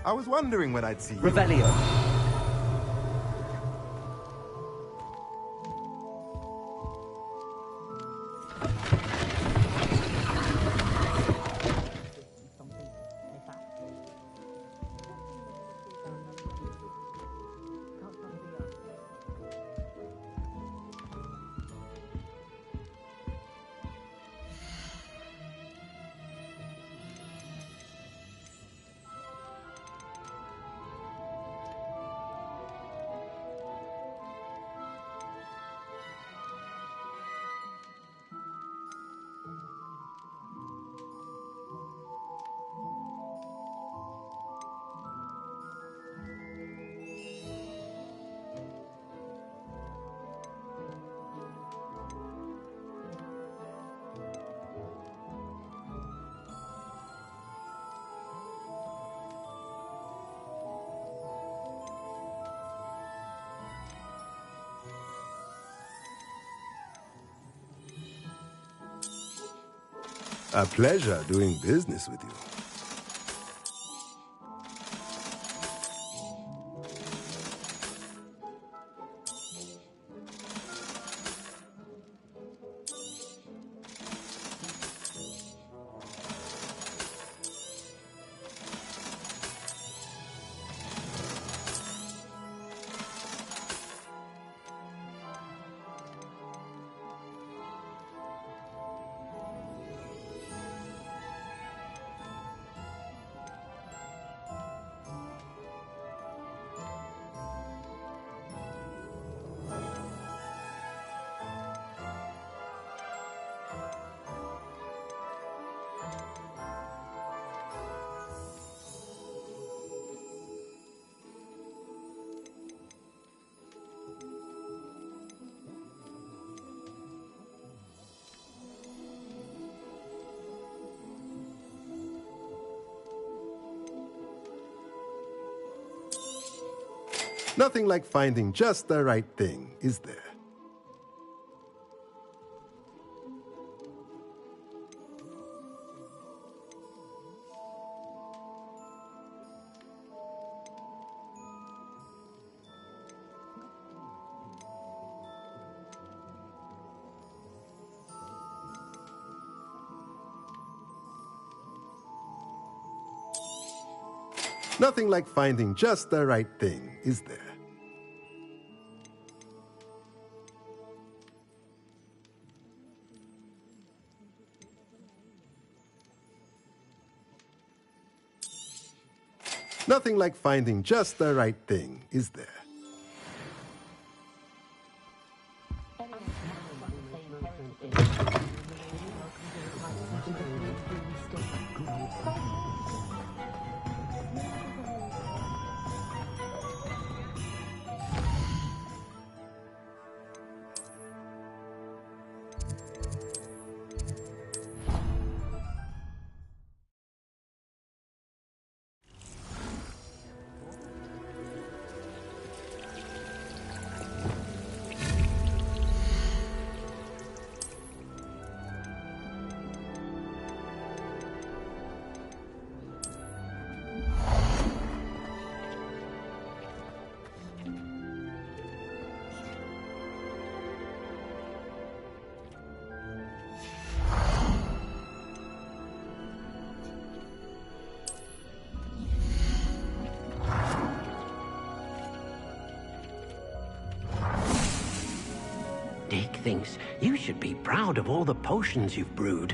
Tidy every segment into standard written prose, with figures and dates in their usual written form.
I was wondering when I'd see you. Revelio. A pleasure doing business with you. Nothing like finding just the right thing, is there? Nothing like finding just the right thing, is there? Nothing like finding just the right thing, is there? Dick thinks you should be proud of all the potions you've brewed.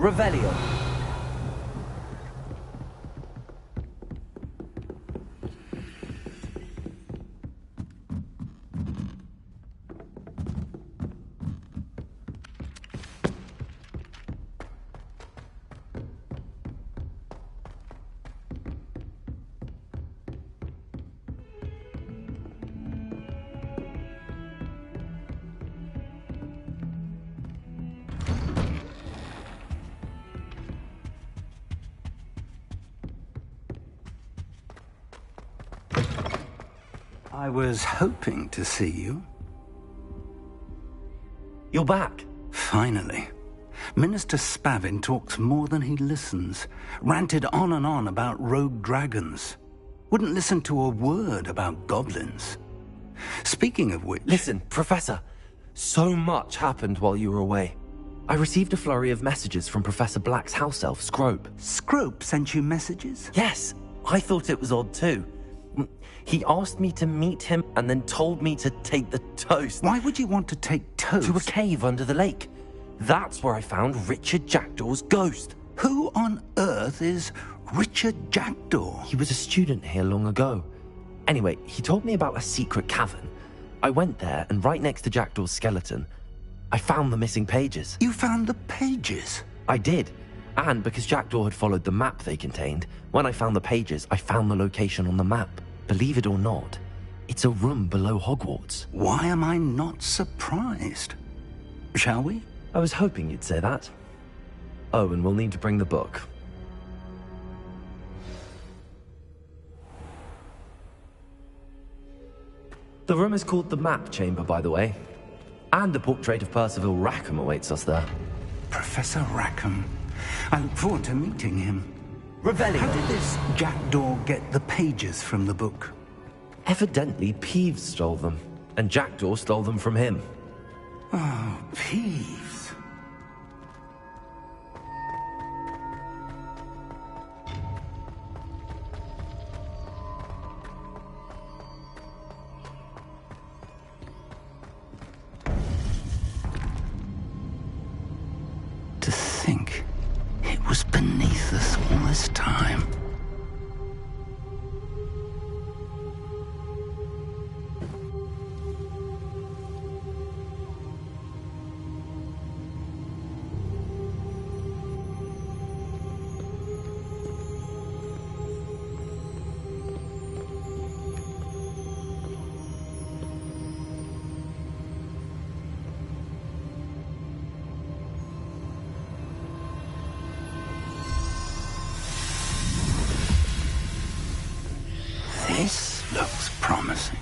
Revelio. I was hoping to see you. You're back. Finally. Minister Spavin talks more than he listens. Ranted on and on about rogue dragons. Wouldn't listen to a word about goblins. Speaking of which... Listen, Professor. So much happened while you were away. I received a flurry of messages from Professor Black's house elf, Scrope. Scrope sent you messages? Yes, I thought it was odd too. He asked me to meet him and then told me to take the toast. Why would you want to take toast? To a cave under the lake. That's where I found Richard Jackdaw's ghost. Who on earth is Richard Jackdaw? He was a student here long ago. Anyway, he told me about a secret cavern. I went there, and right next to Jackdaw's skeleton, I found the missing pages. You found the pages? I did. And because Jackdaw had followed the map they contained, when I found the pages, I found the location on the map. Believe it or not, it's a room below Hogwarts. Why am I not surprised? Shall we? I was hoping you'd say that. Oh, and we'll need to bring the book. The room is called the Map Chamber, by the way. And the portrait of Percival Rackham awaits us there. Professor Rackham. I look forward to meeting him. Revelio. How did this Jackdaw get the pages from the book? Evidently, Peeves stole them, and Jackdaw stole them from him. Oh, Peeves. To think it was beneath us all this time. This looks promising.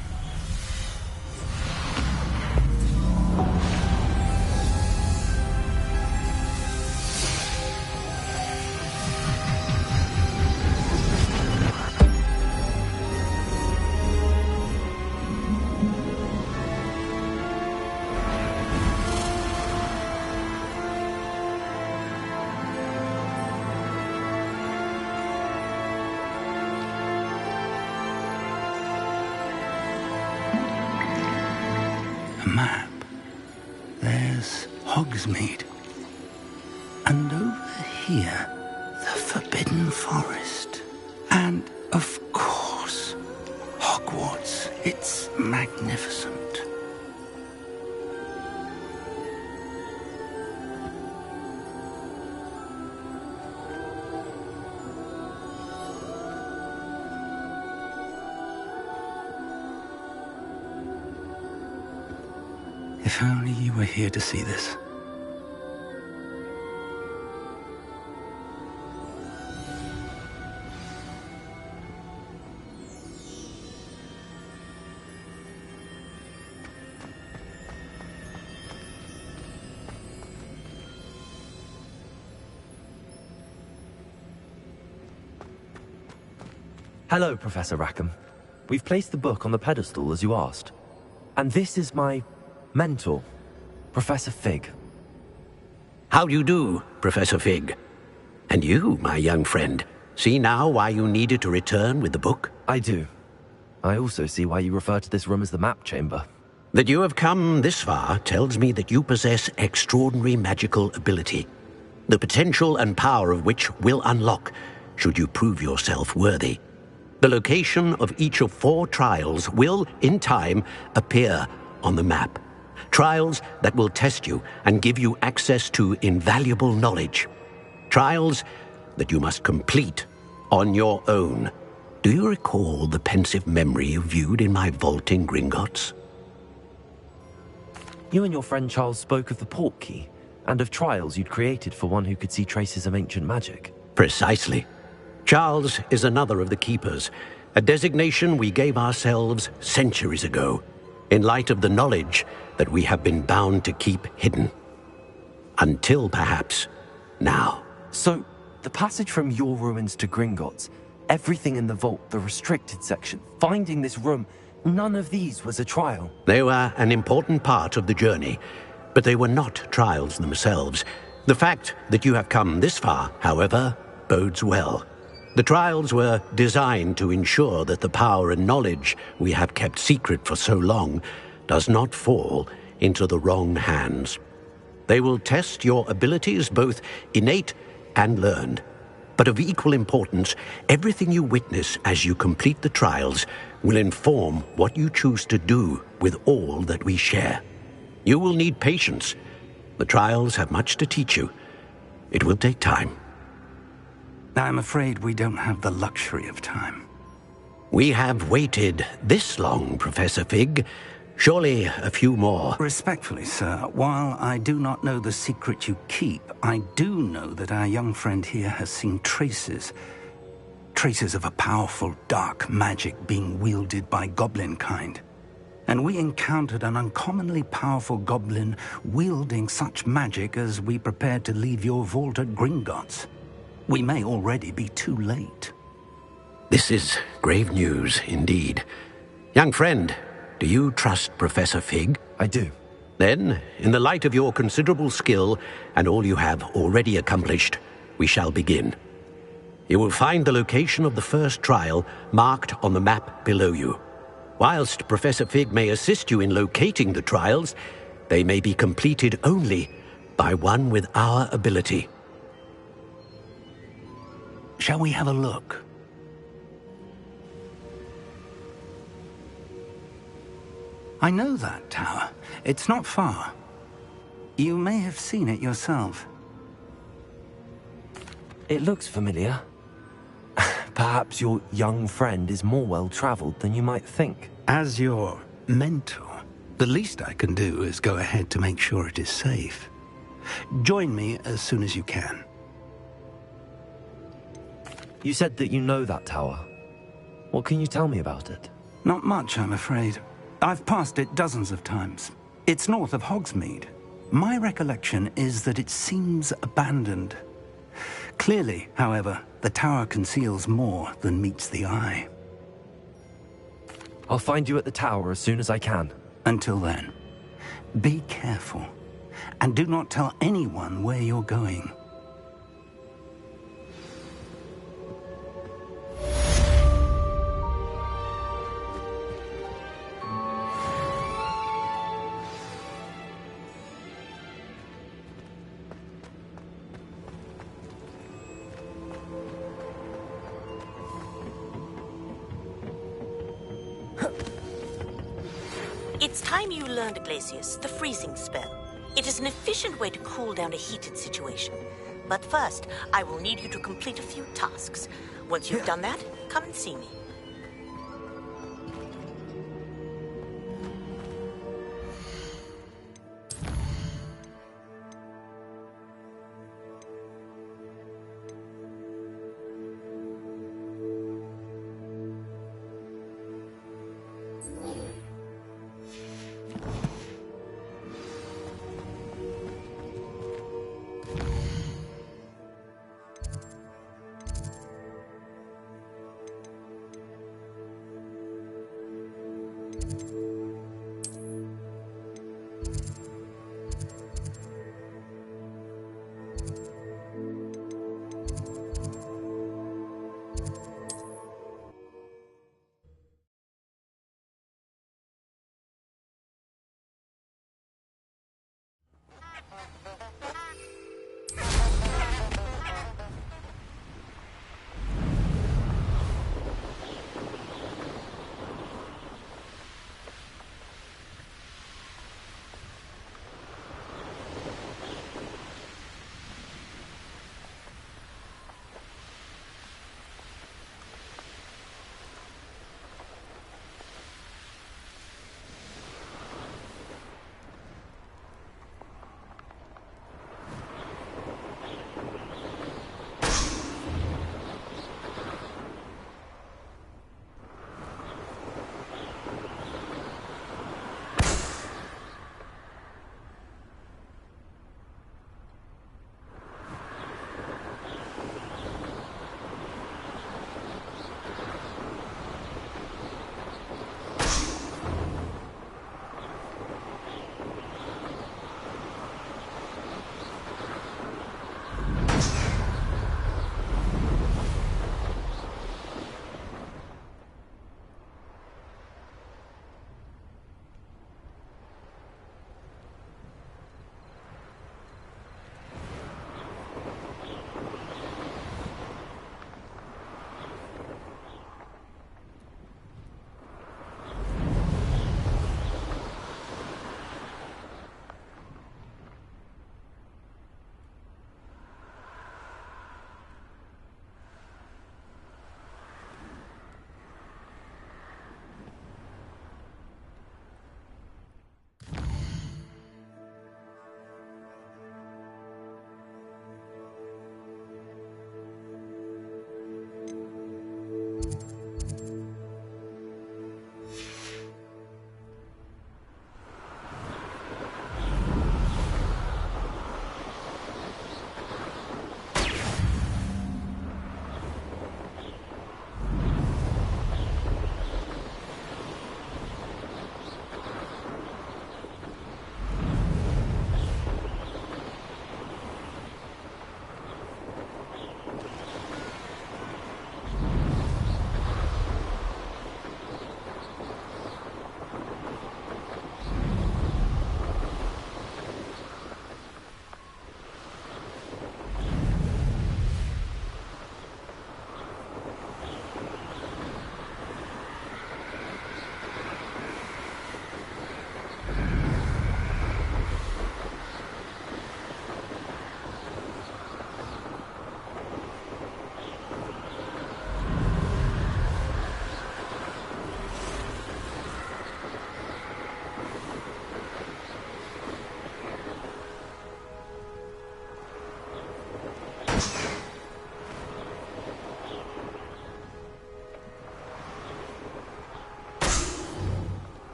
Map. There's Hogsmeade. And over here, the Forbidden Forest. And, of course, Hogwarts. It's magnificent. If only you were here to see this. Hello, Professor Rackham. We've placed the book on the pedestal, as you asked. And this is my mentor, Professor Fig. How do you do, Professor Fig? And you, my young friend, see now why you needed to return with the book? I do. I also see why you refer to this room as the Map Chamber. That you have come this far tells me that you possess extraordinary magical ability. the potential and power of which will unlock should you prove yourself worthy. The location of each of 4 trials will, in time, appear on the map. Trials that will test you and give you access to invaluable knowledge. Trials that you must complete on your own. Do you recall the pensive memory you viewed in my vault in Gringotts? You and your friend Charles spoke of the port key, and of trials you'd created for one who could see traces of ancient magic. Precisely. Charles is another of the Keepers, a designation we gave ourselves centuries ago, in light of the knowledge that we have been bound to keep hidden. Until, perhaps, now. So, the passage from your ruins to Gringotts, everything in the vault, the restricted section, finding this room, none of these was a trial. They were an important part of the journey, but they were not trials themselves. The fact that you have come this far, however, bodes well. The trials were designed to ensure that the power and knowledge we have kept secret for so long does not fall into the wrong hands. They will test your abilities, both innate and learned. But of equal importance, everything you witness as you complete the trials will inform what you choose to do with all that we share. You will need patience. The trials have much to teach you. It will take time. I'm afraid we don't have the luxury of time. We have waited this long, Professor Fig. Surely a few more. Respectfully, sir, while I do not know the secret you keep, I do know that our young friend here has seen traces of a powerful dark magic being wielded by goblin kind. And we encountered an uncommonly powerful goblin wielding such magic as we prepared to leave your vault at Gringotts. We may already be too late. This is grave news indeed. Young friend, do you trust Professor Fig? I do. Then, in the light of your considerable skill and all you have already accomplished, we shall begin. You will find the location of the first trial marked on the map below you. Whilst Professor Fig may assist you in locating the trials, they may be completed only by one with our ability. Shall we have a look? I know that tower. It's not far. You may have seen it yourself. It looks familiar. Perhaps your young friend is more well-traveled than you might think. As your mentor, the least I can do is go ahead to make sure it is safe. Join me as soon as you can. You said that you know that tower. What can you tell me about it? Not much, I'm afraid. I've passed it dozens of times. It's north of Hogsmeade. My recollection is that it seems abandoned. Clearly, however, the tower conceals more than meets the eye. I'll find you at the tower as soon as I can. Until then, be careful, and do not tell anyone where you're going. It's time you learned, Glacius, the freezing spell. It is an efficient way to cool down a heated situation. But first, I will need you to complete a few tasks. Once you've done that, come and see me.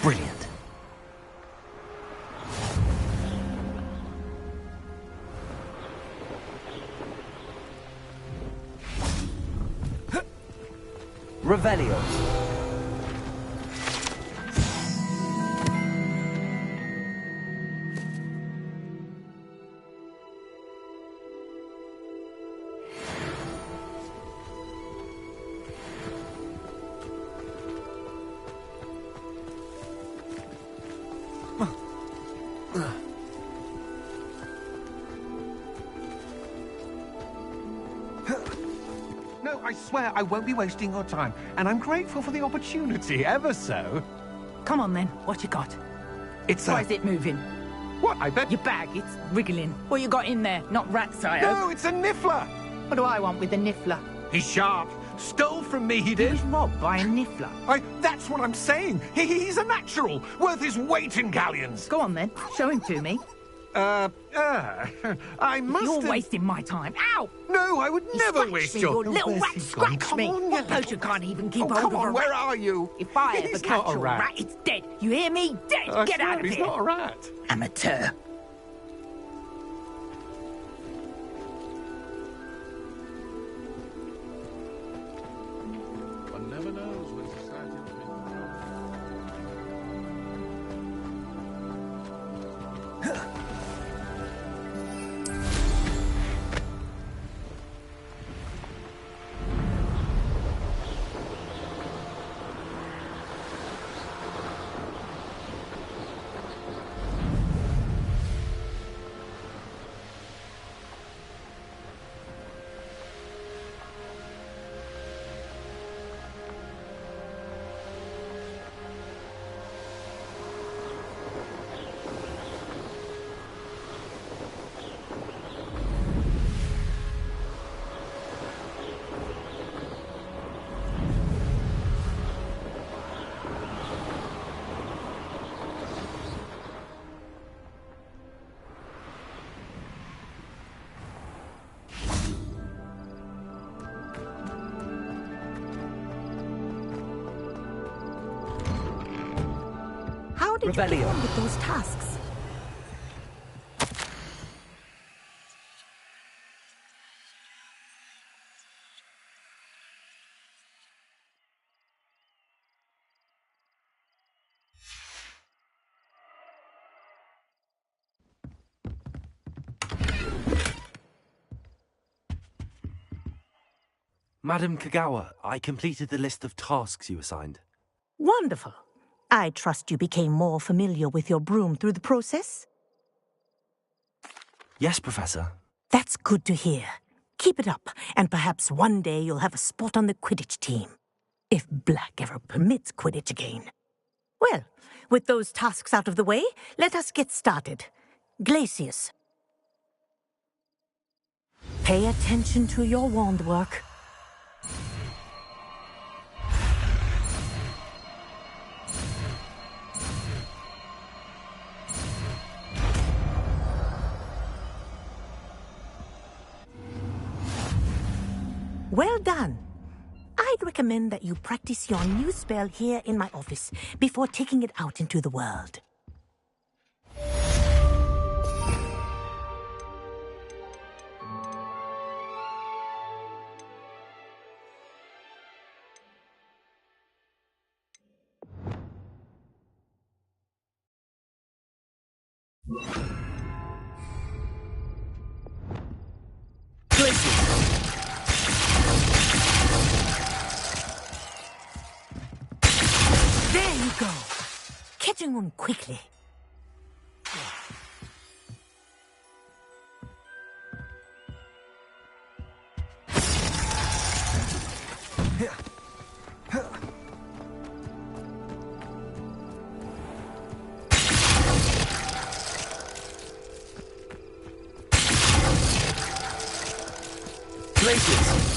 Brilliant. Revelio. No, I swear I won't be wasting your time, and I'm grateful for the opportunity, ever so. Come on then, what you got? It's Why is it moving? What, I bet... Your bag, it's wriggling. What you got in there? Not rats, I No, hope. it's a niffler! What do I want with a niffler? He's sharp. Stole from me, he He did. was robbed by a niffler. That's what I'm saying. He's a natural, worth his weight in galleons. Go on then, show him to me. I must You're have... wasting my time. Ow! No, I would You never scratched waste me, your... you little Where's rat, he gone? scratch Come me. on, What you- poacher can't even keep Oh, hold come of on, a where rat? are you? If I ever He's catch not a rat, it's dead. You hear me? Dead. I Get swear, out of he's here. not a rat. Amateur. One never knows when society will be in control. How did you get Revelio. on with those tasks? Madam Kagawa, I completed the list of tasks you assigned. Wonderful. I trust you became more familiar with your broom through the process? Yes, Professor. That's good to hear. Keep it up, and perhaps one day you'll have a spot on the Quidditch team. If Black ever permits Quidditch again. Well, with those tasks out of the way, let us get started. Glacius. Pay attention to your wand work. Well done. I'd recommend that you practice your new spell here in my office before taking it out into the world. There you go. Catching on quickly. Places.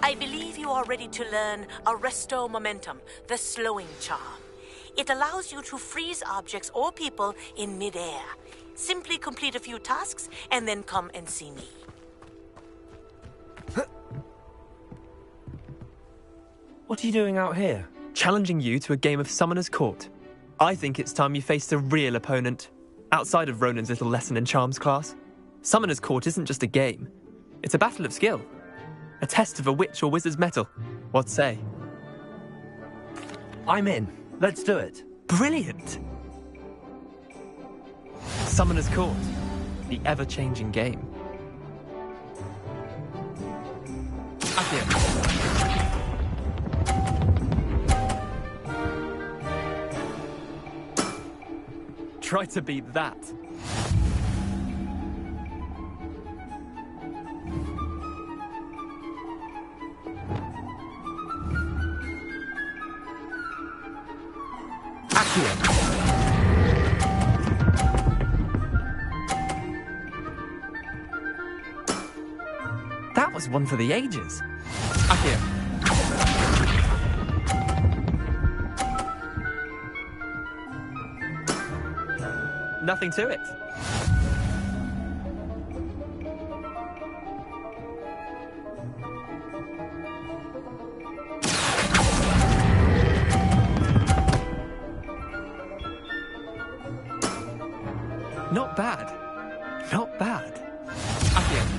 I believe you are ready to learn Arresto Momentum, the slowing charm. It allows you to freeze objects or people in midair. Simply complete a few tasks and then come and see me. What are you doing out here? Challenging you to a game of Summoner's Court. I think it's time you faced a real opponent, outside of Ronan's little lesson in charms class. Summoner's Court isn't just a game. It's a battle of skill. A test of a witch or wizard's mettle. What say? I'm in. Let's do it. Brilliant! Summoner's Court. The ever-changing game. Accio. Try to beat that. That was one for the ages. Accio. Nothing to it. Not bad. Not bad. Accio.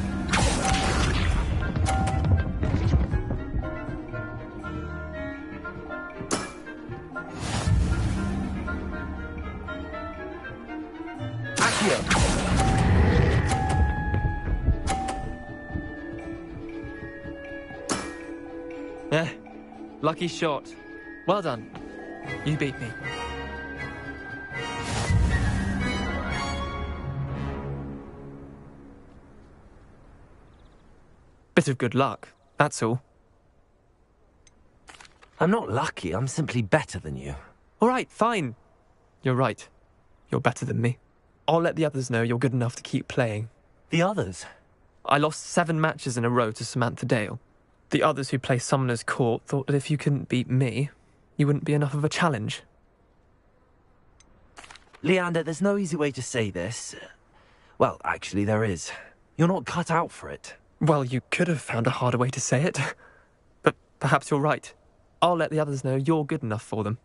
Lucky shot. Well done. You beat me. Bit of good luck, that's all. I'm not lucky, I'm simply better than you. All right, fine. You're right. You're better than me. I'll let the others know you're good enough to keep playing. The others? I lost 7 matches in a row to Samantha Dale. The others who play Summoner's Court thought that if you couldn't beat me, you wouldn't be enough of a challenge. Leander, there's no easy way to say this. Well, actually there is. You're not cut out for it. Well, you could have found a harder way to say it. But perhaps you're right. I'll let the others know you're good enough for them.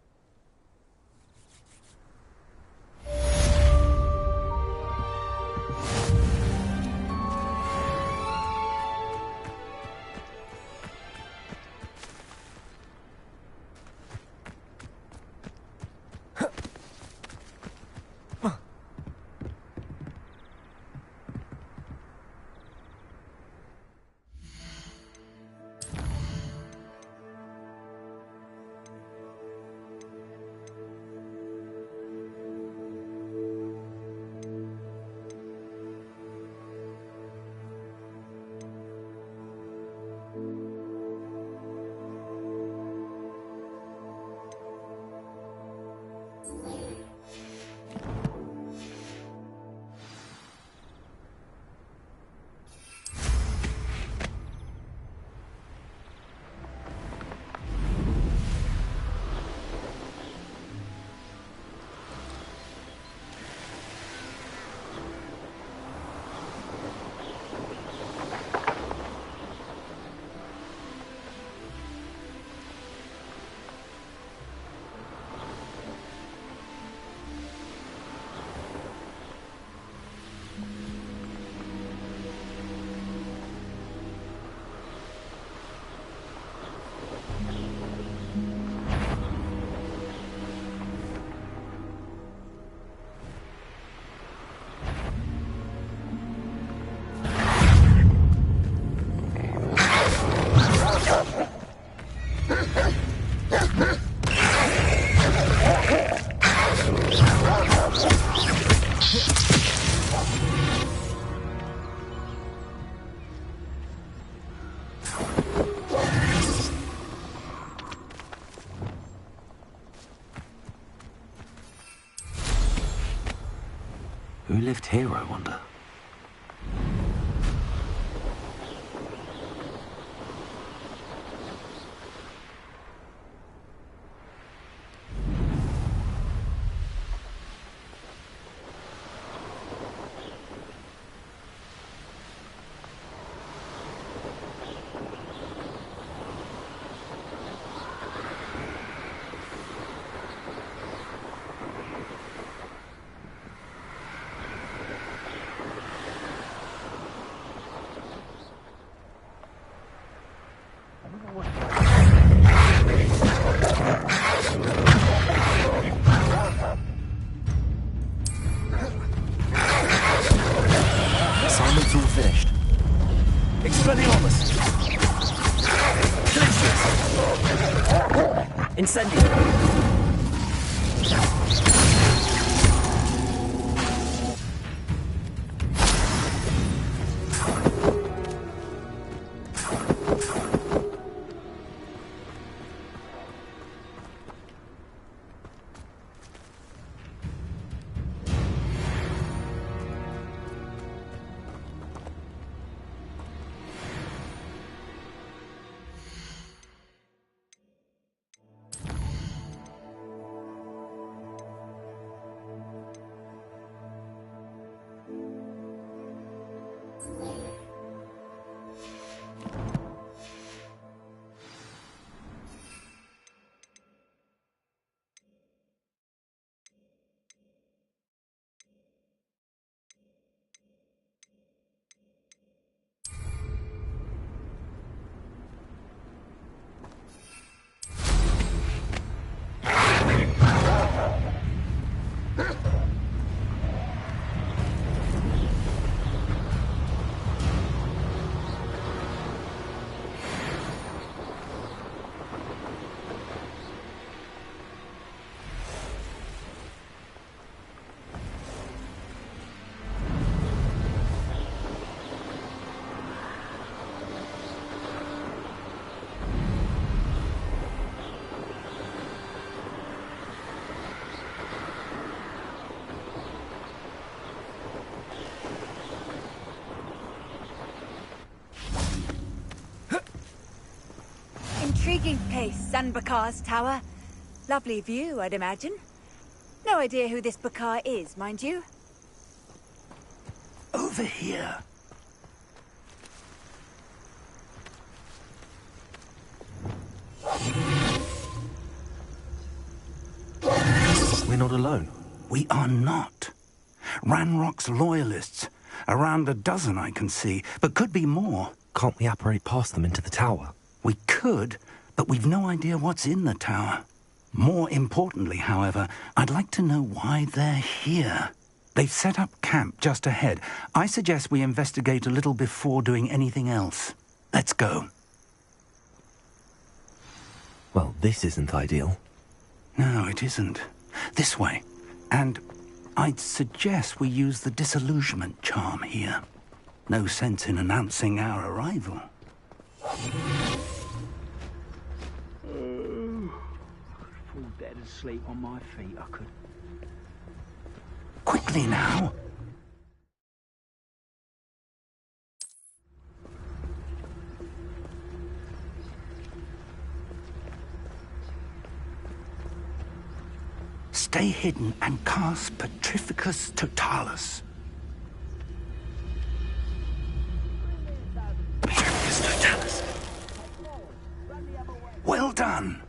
lived here, I wonder? Assignment's all finished. Expelliarmus! Callistius! Incendium! Intriguing place, Sanbakar's tower. Lovely view, I'd imagine. No idea who this Bakar is, mind you. Over here. We're not alone. We are not. Ranrock's loyalists. Around a dozen I can see, but could be more. Can't we apparate past them into the tower? We could, but we've no idea what's in the tower. More importantly, however, I'd like to know why they're here. They've set up camp just ahead. I suggest we investigate a little before doing anything else. Let's go. Well, this isn't ideal. No, it isn't. This way. And I'd suggest we use the disillusionment charm here. No sense in announcing our arrival. Fall dead asleep on my feet, I could. Quickly now. Stay hidden and cast Petrificus Totalis. Petrificus Totalis. Well done.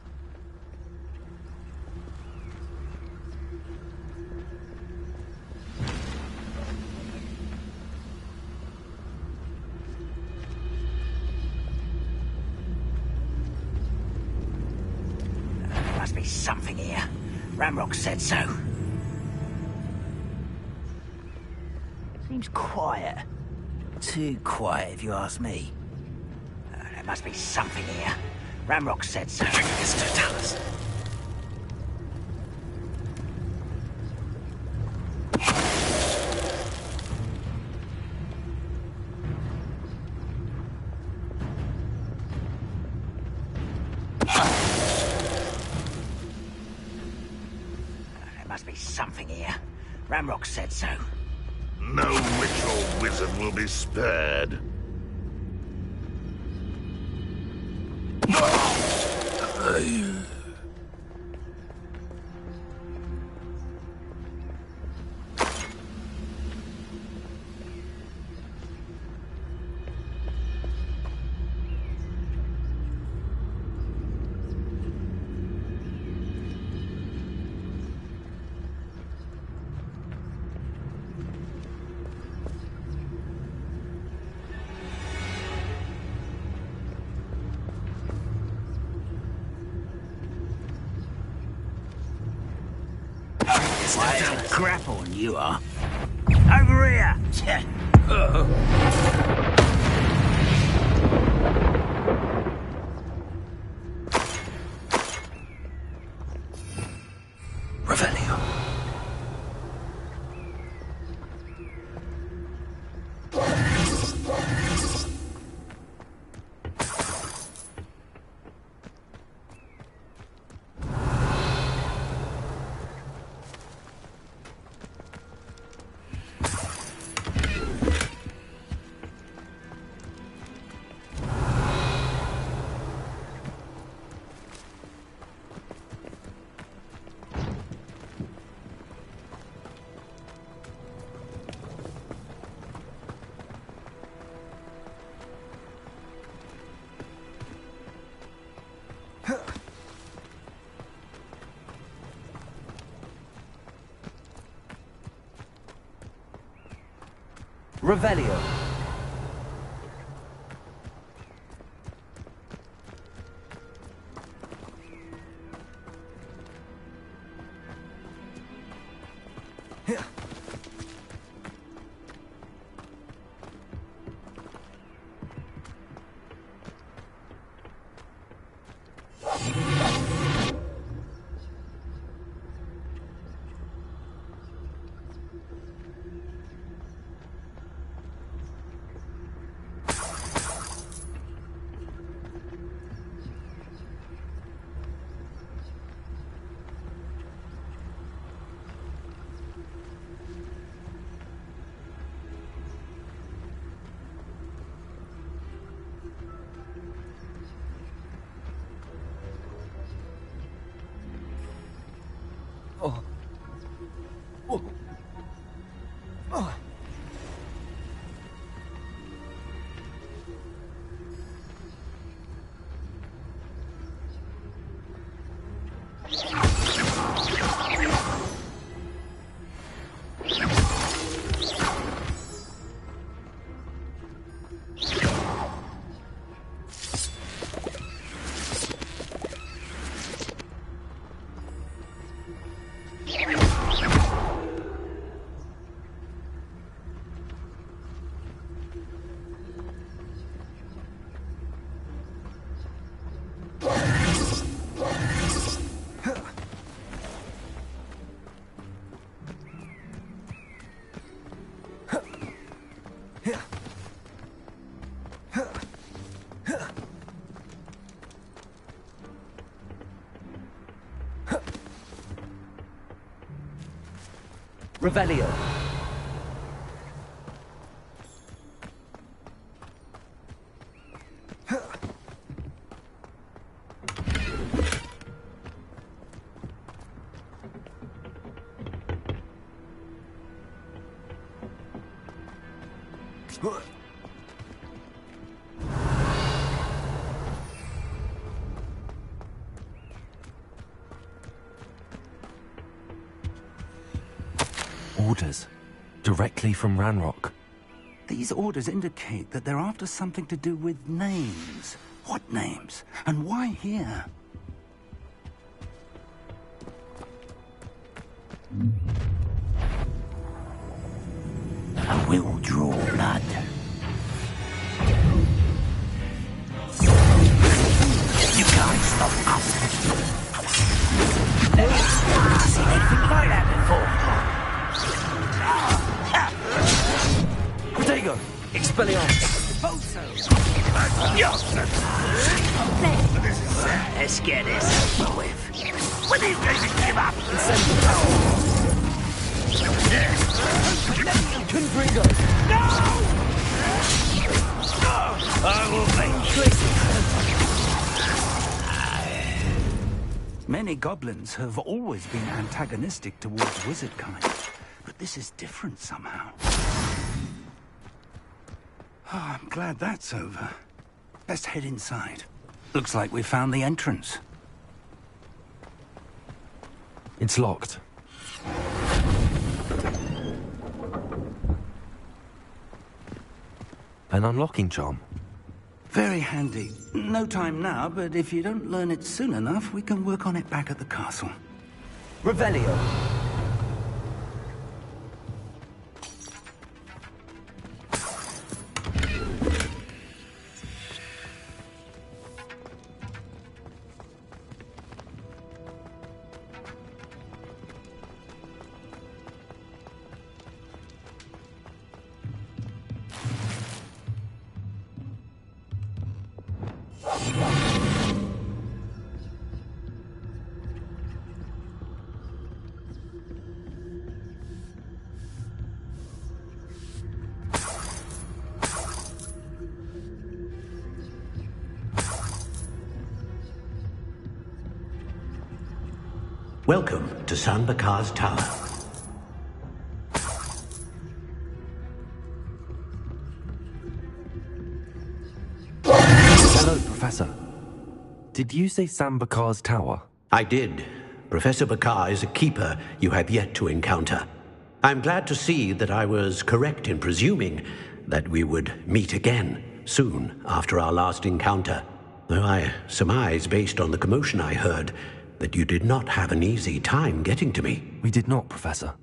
There must be something here. Ramrock said so. Seems quiet. Too quiet, if you ask me. There must be something here. Ramrock said so. Petrificus Totalis. There must be something here. Ramrock said so. No witch or wizard will be spared. Grapple, you are. Over here! Revelio. Revelio. Oh. Oh. Oh. Revelio. Orders. Directly from Ranrock. These orders indicate that they're after something to do with names. What names? And why here? I will draw blood. You can't stop us. Never seen anything like that before. Protego. Expelliarmus. Let's get this over with. When are you going to give up? Confringo! No! I will make Many goblins have always been antagonistic towards wizard kind, but this is different somehow. Oh, I'm glad that's over. Let's head inside. Looks like we found the entrance. It's locked. An unlocking charm. Very handy. No time now, but if you don't learn it soon enough, we can work on it back at the castle. Revelio. Welcome to San Bakar's Tower. Hello, Professor. Did you say Sam Bakar's tower? I did. Professor Bakar is a keeper you have yet to encounter. I'm glad to see that I was correct in presuming that we would meet again soon after our last encounter, though I surmise, based on the commotion I heard, that you did not have an easy time getting to me. We did not, Professor.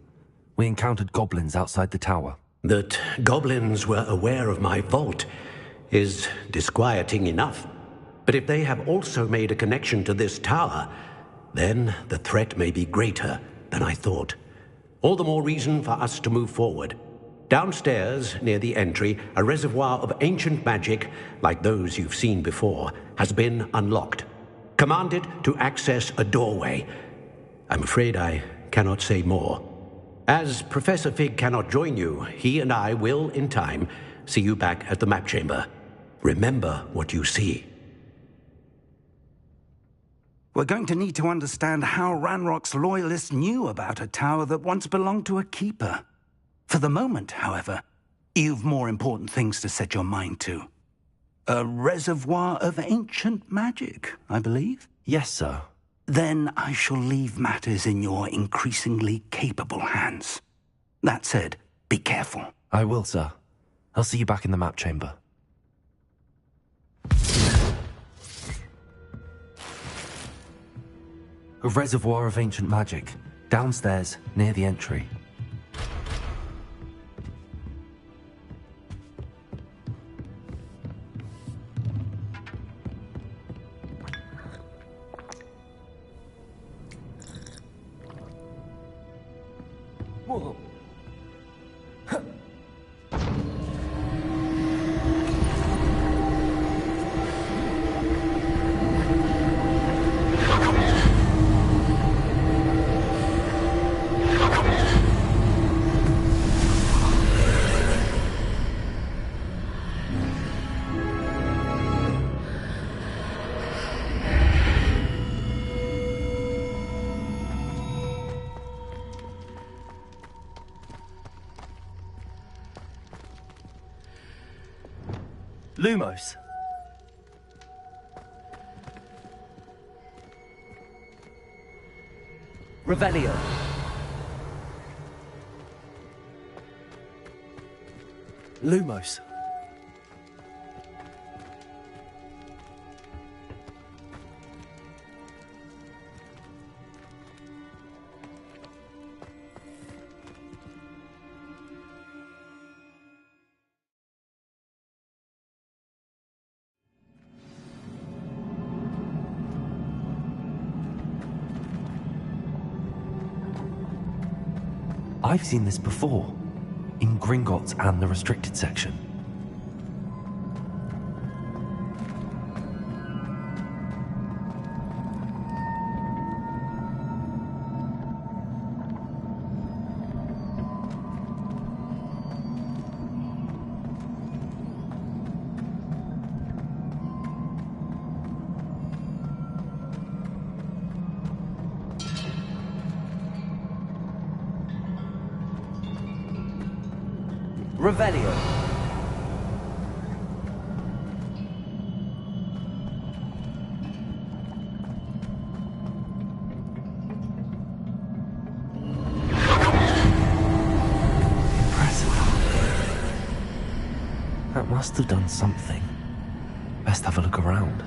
We encountered goblins outside the tower. That goblins were aware of my vault is disquieting enough. But if they have also made a connection to this tower, then the threat may be greater than I thought. All the more reason for us to move forward. Downstairs, near the entry, a reservoir of ancient magic, like those you've seen before, has been unlocked. Commanded to access a doorway. I'm afraid I cannot say more. As Professor Fig cannot join you, he and I will, in time, see you back at the map chamber. Remember what you see. We're going to need to understand how Ranrock's loyalists knew about a tower that once belonged to a keeper. For the moment, however, you've more important things to set your mind to. A reservoir of ancient magic, I believe? Yes, sir. Then I shall leave matters in your increasingly capable hands. That said, be careful. I will, sir. I'll see you back in the map chamber. A reservoir of ancient magic, downstairs, near the entry. Whoa. Lumos. Revelio. Lumos. I've seen this before, in Gringotts and the restricted section. Revelio. That must have done something. Best have a look around.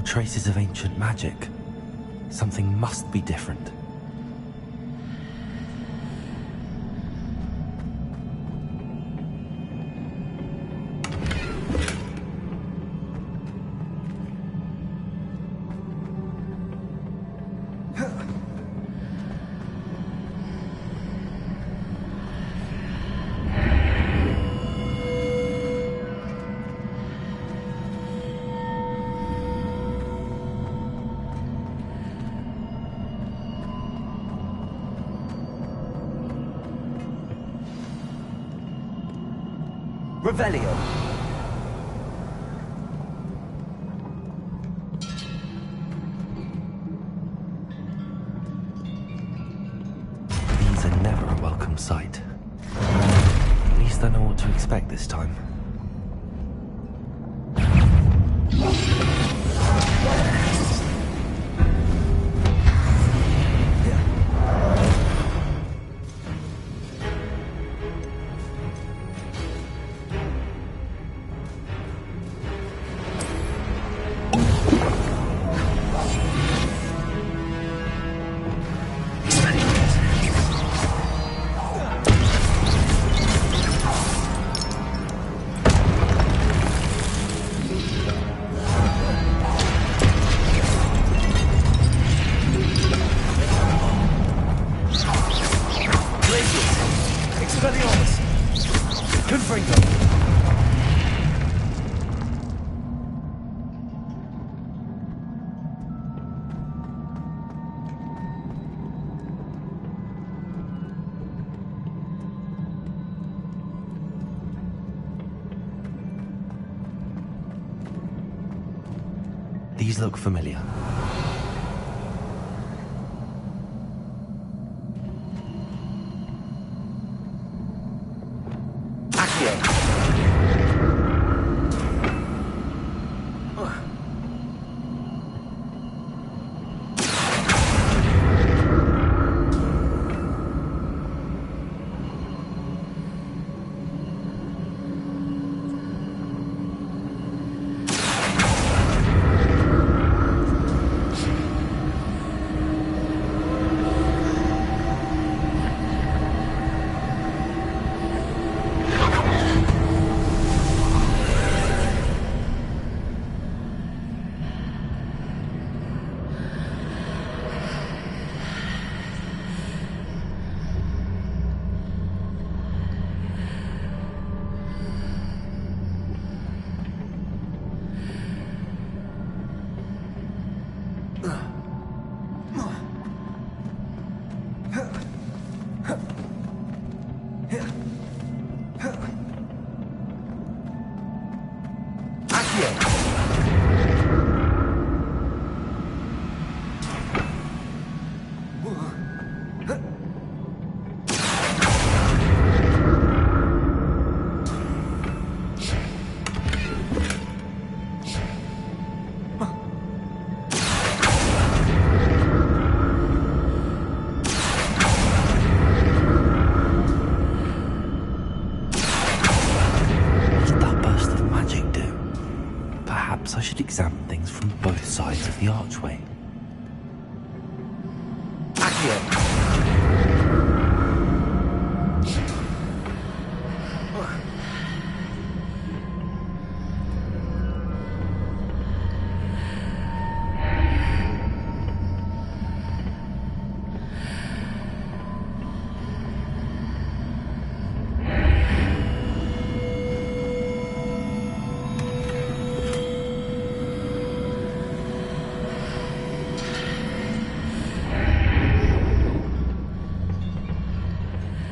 Traces of ancient magic. Something must be different. Revelio. These are never a welcome sight. At least I know what to expect this time. These look familiar.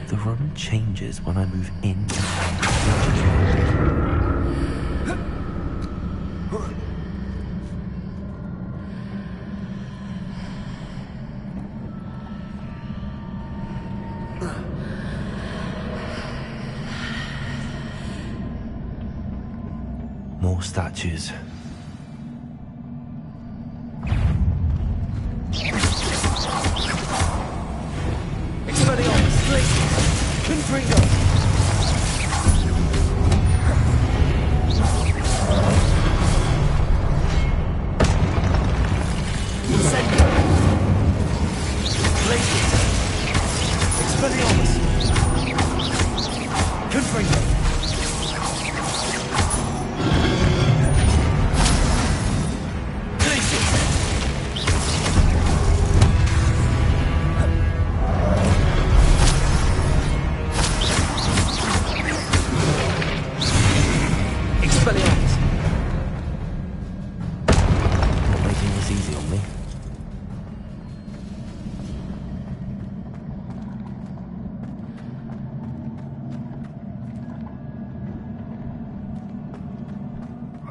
The room changes when I move in and out. More statues. Expelliarmus, Confringo. Incendio. Glacius. Expelliarmus. Confringo. Not making this easy on me.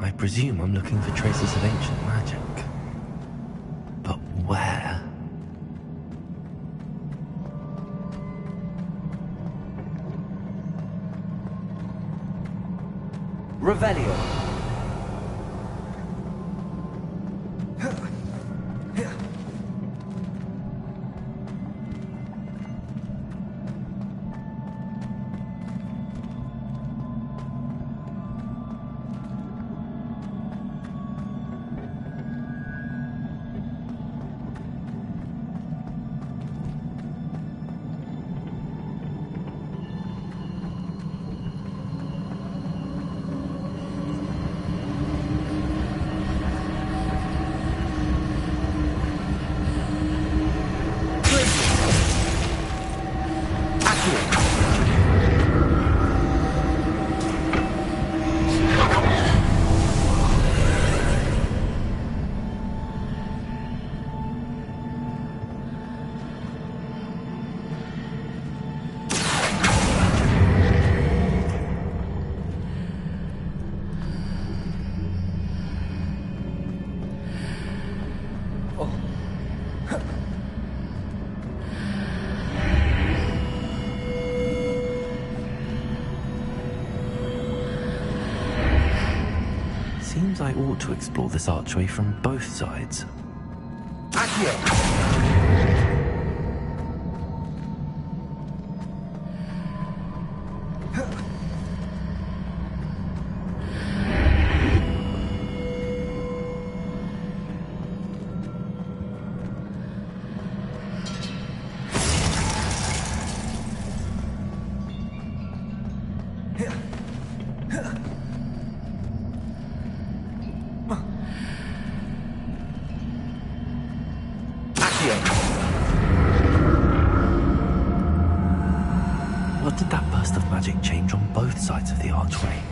I presume I'm looking for traces of ancient magic. But where? Revelio. Seems I ought to explore this archway from both sides. What did that burst of magic change on both sides of the archway?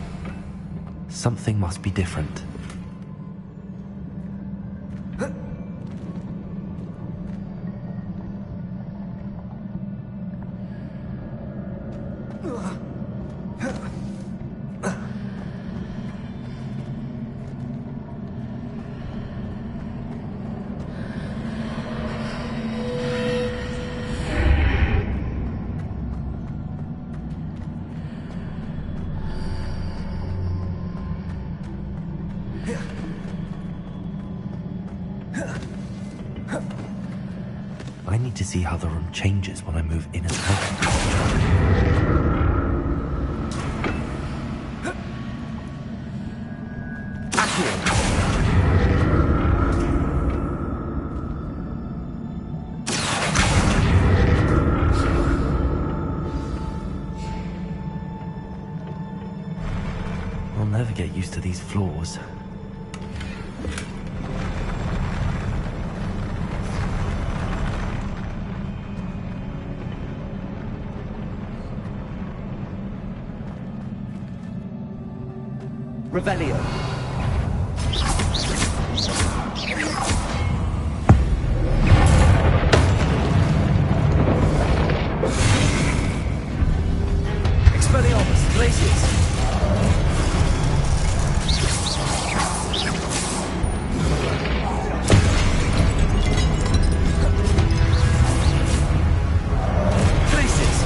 Something must be different. I need to see how the room changes when I move in and out. I'll never get used to these floors. Revelio. Expelliarmus! Glacius! Glacius!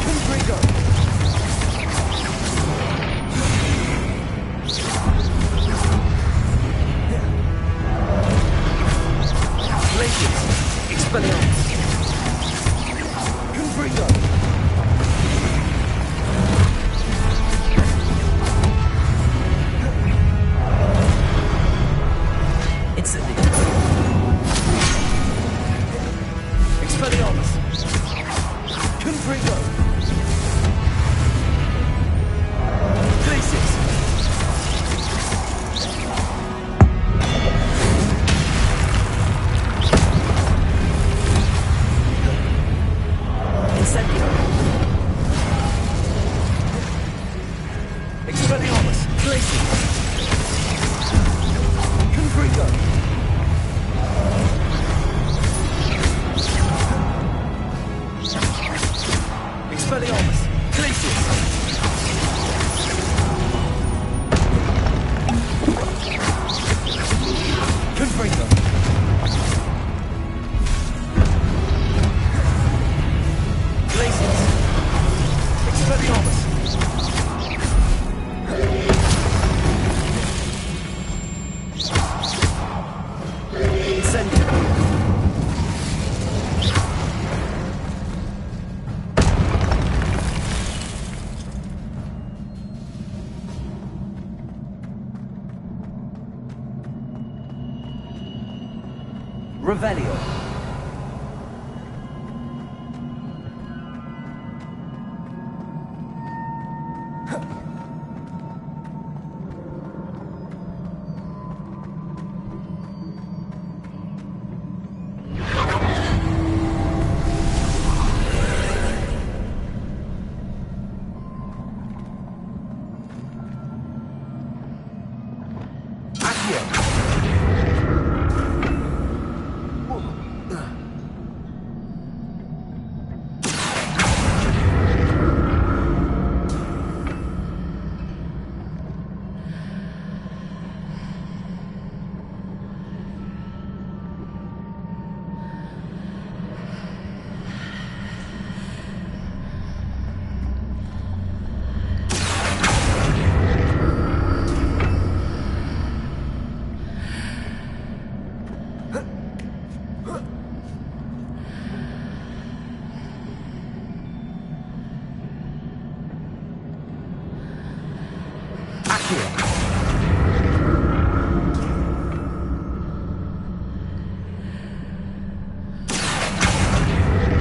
Confringo! Glacius! Expelliarmus! Confringo! Expelliarmus! Confringo! Glacius! Incendio! Expelliarmus! Glacius! Confringo! Expelliarmus! Glacius! Confringo! Glacius! Expelliarmus! Incendio! Revelio.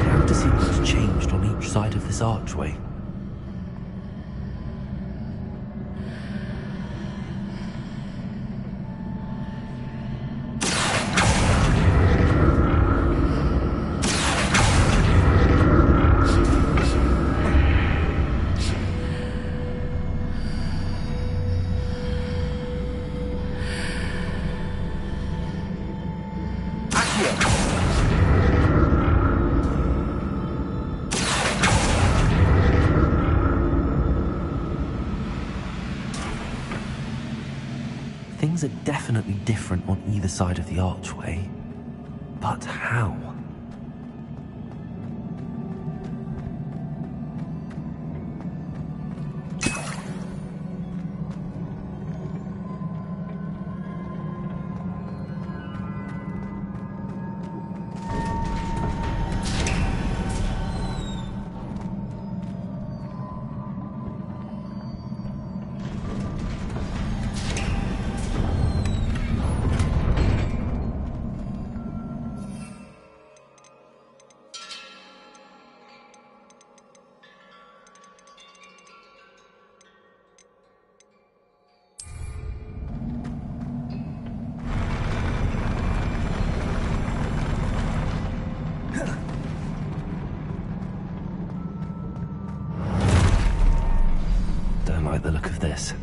How does he what's changed on each side of this archway? Things are definitely different on either side of the archway. But how? Don't like the look of this.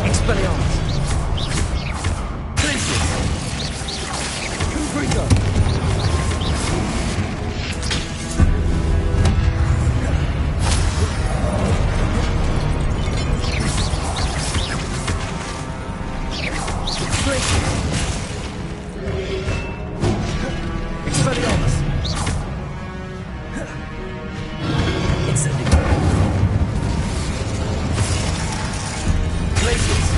Expelliarmus! Expelliarmus! Incendio! Glacius!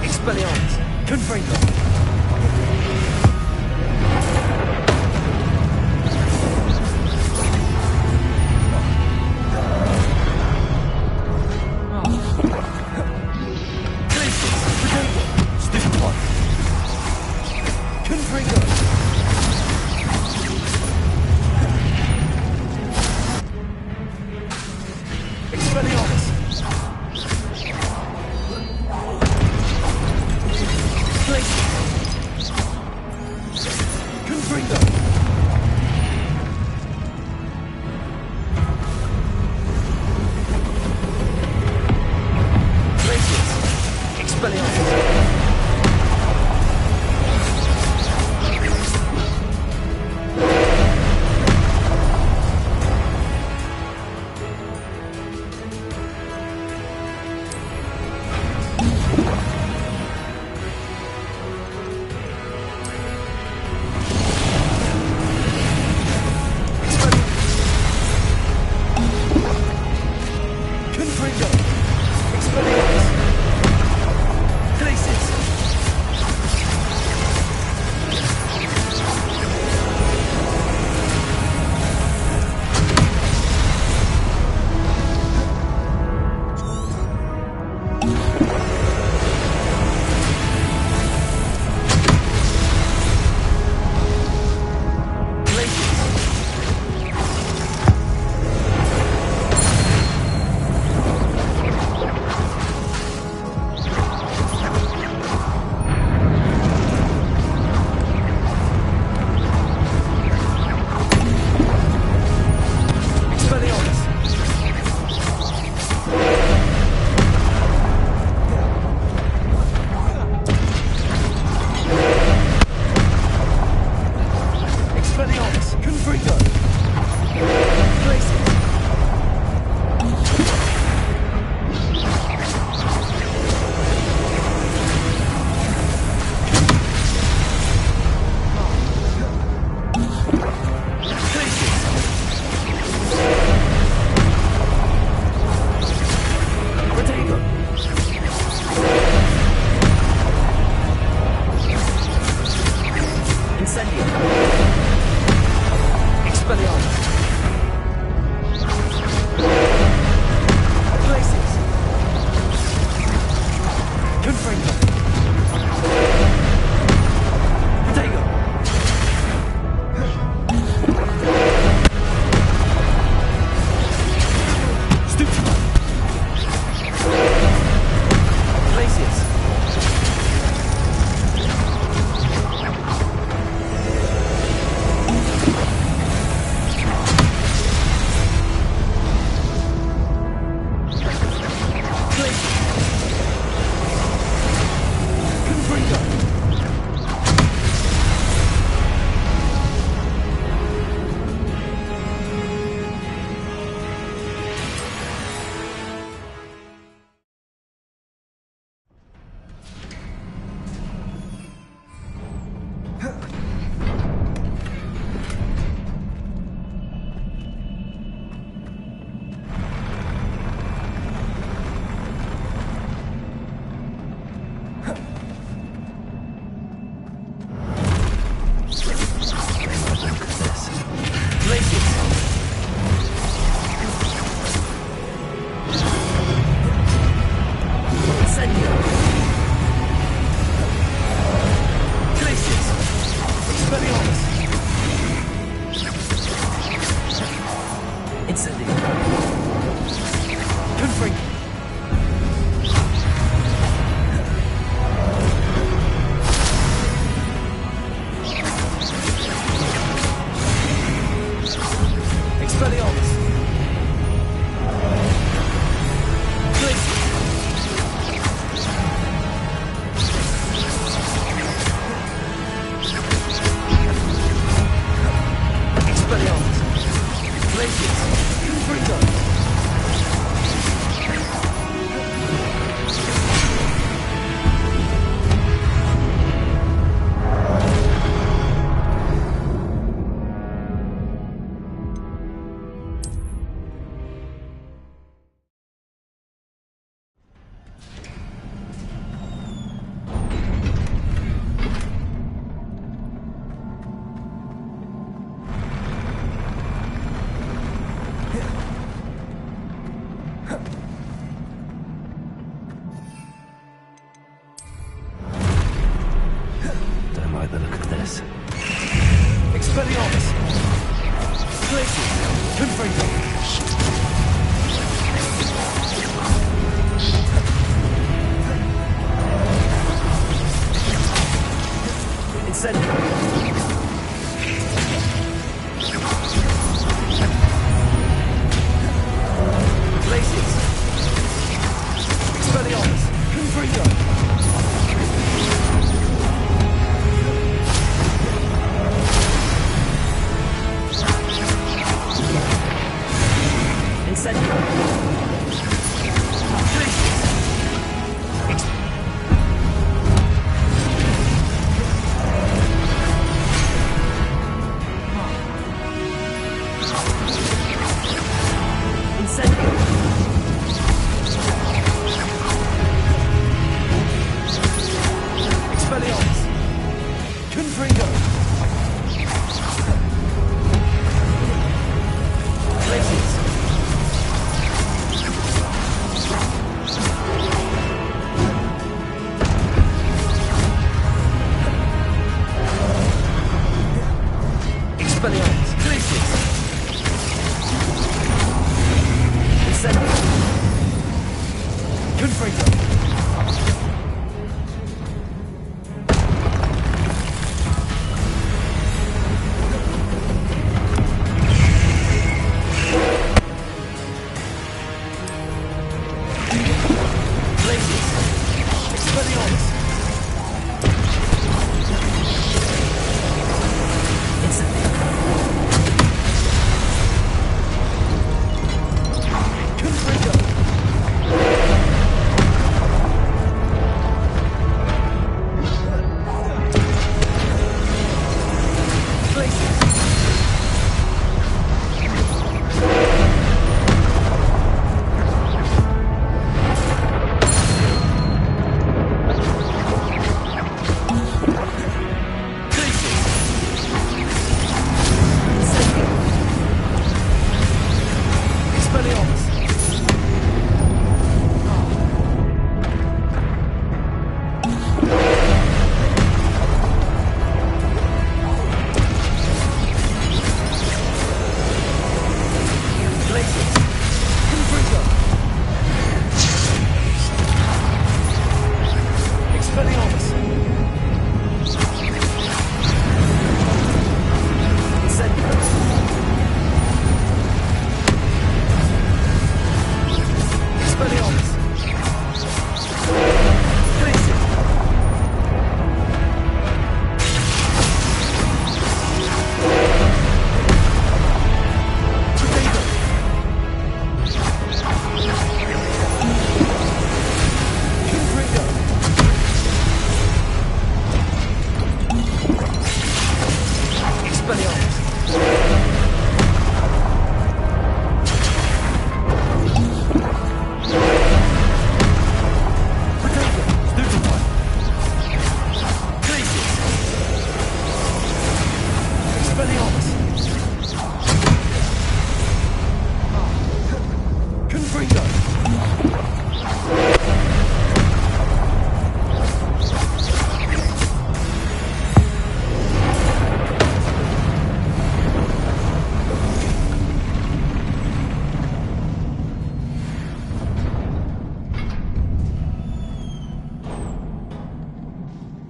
Expelliarmus! Confringo!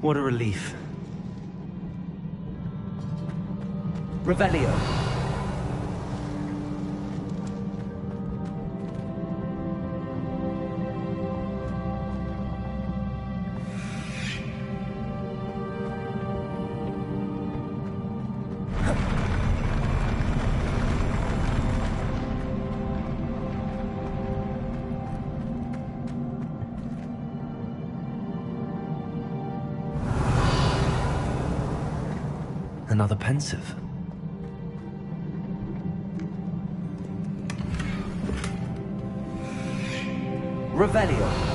What a relief. Revelio. Another pensive. Revelio.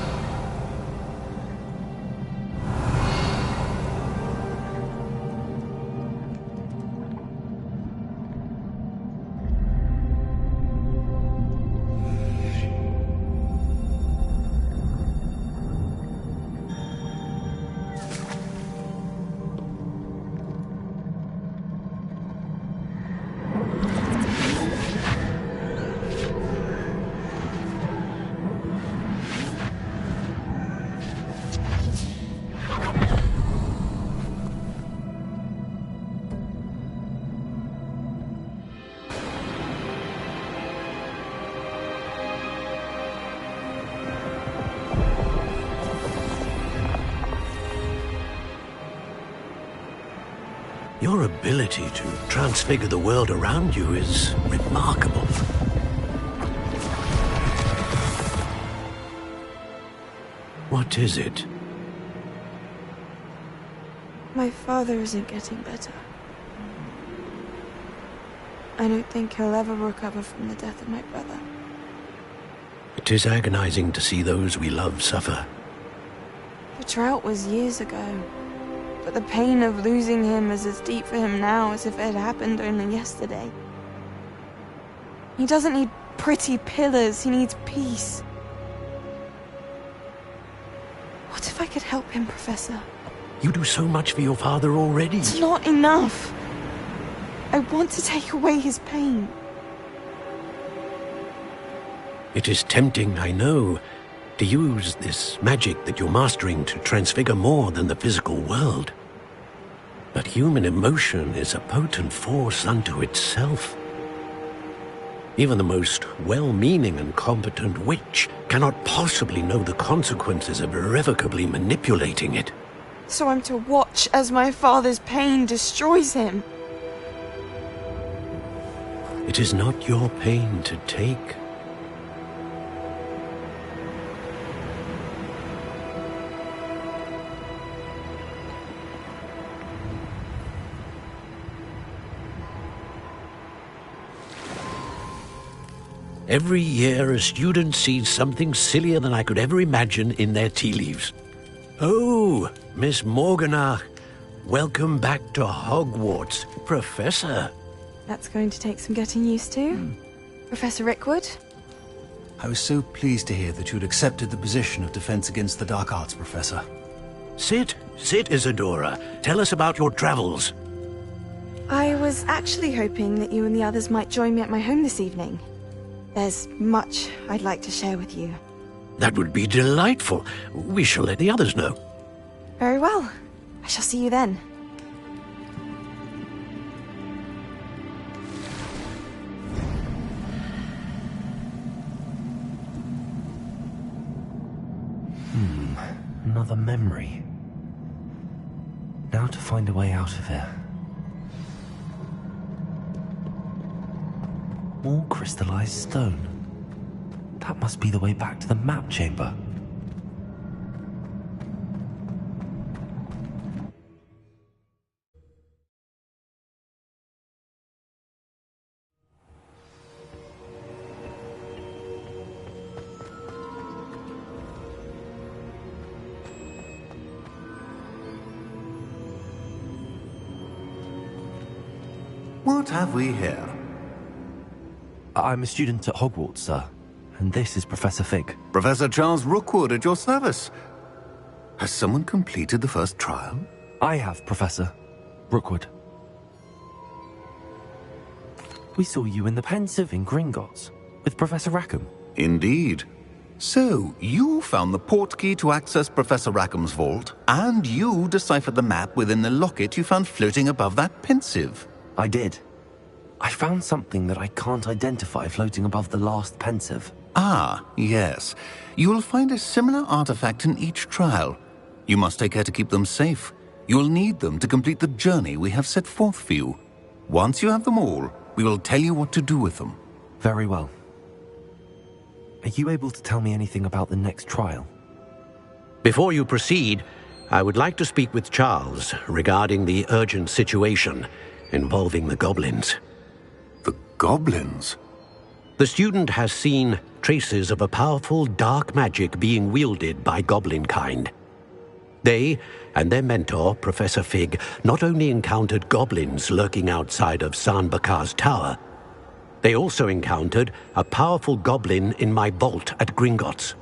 Your ability to transfigure the world around you is remarkable. What is it? My father isn't getting better. I don't think he'll ever recover from the death of my brother. It is agonizing to see those we love suffer. The drought was years ago, but the pain of losing him is as deep for him now as if it had happened only yesterday. He doesn't need pretty pillars, he needs peace. What if I could help him, Professor? You do so much for your father already. It's not enough. I want to take away his pain. It is tempting, I know, to use this magic that you're mastering to transfigure more than the physical world. But human emotion is a potent force unto itself. Even the most well-meaning and competent witch cannot possibly know the consequences of irrevocably manipulating it. So I'm to watch as my father's pain destroys him. It is not your pain to take. Every year, a student sees something sillier than I could ever imagine in their tea leaves. Oh, Miss Morganach, welcome back to Hogwarts, Professor. That's going to take some getting used to. Professor Rickwood? I was so pleased to hear that you'd accepted the position of Defense Against the Dark Arts, Professor. Sit, Isadora. Tell us about your travels. I was actually hoping that you and the others might join me at my home this evening. There's much I'd like to share with you. That would be delightful. We shall let the others know. Very well. I shall see you then. Another memory. Now to find a way out of here. More crystallized stone. That must be the way back to the map chamber. What have we here? I'm a student at Hogwarts, sir. And this is Professor Fig. Professor Charles Rookwood at your service. Has someone completed the first trial? I have, Professor Rookwood. We saw you in the Pensive in Gringotts with Professor Rackham. Indeed. So, you found the portkey to access Professor Rackham's vault, and you deciphered the map within the locket you found floating above that Pensive. I did. I found something that I can't identify floating above the last Pensive. Ah, yes. You will find a similar artifact in each trial. You must take care to keep them safe. You will need them to complete the journey we have set forth for you. Once you have them all, we will tell you what to do with them. Very well. Are you able to tell me anything about the next trial? Before you proceed, I would like to speak with Charles regarding the urgent situation involving the goblins. The goblins? The student has seen traces of a powerful dark magic being wielded by goblin kind. They and their mentor, Professor Fig, not only encountered goblins lurking outside of San Bakar's tower, they also encountered a powerful goblin in my vault at Gringotts.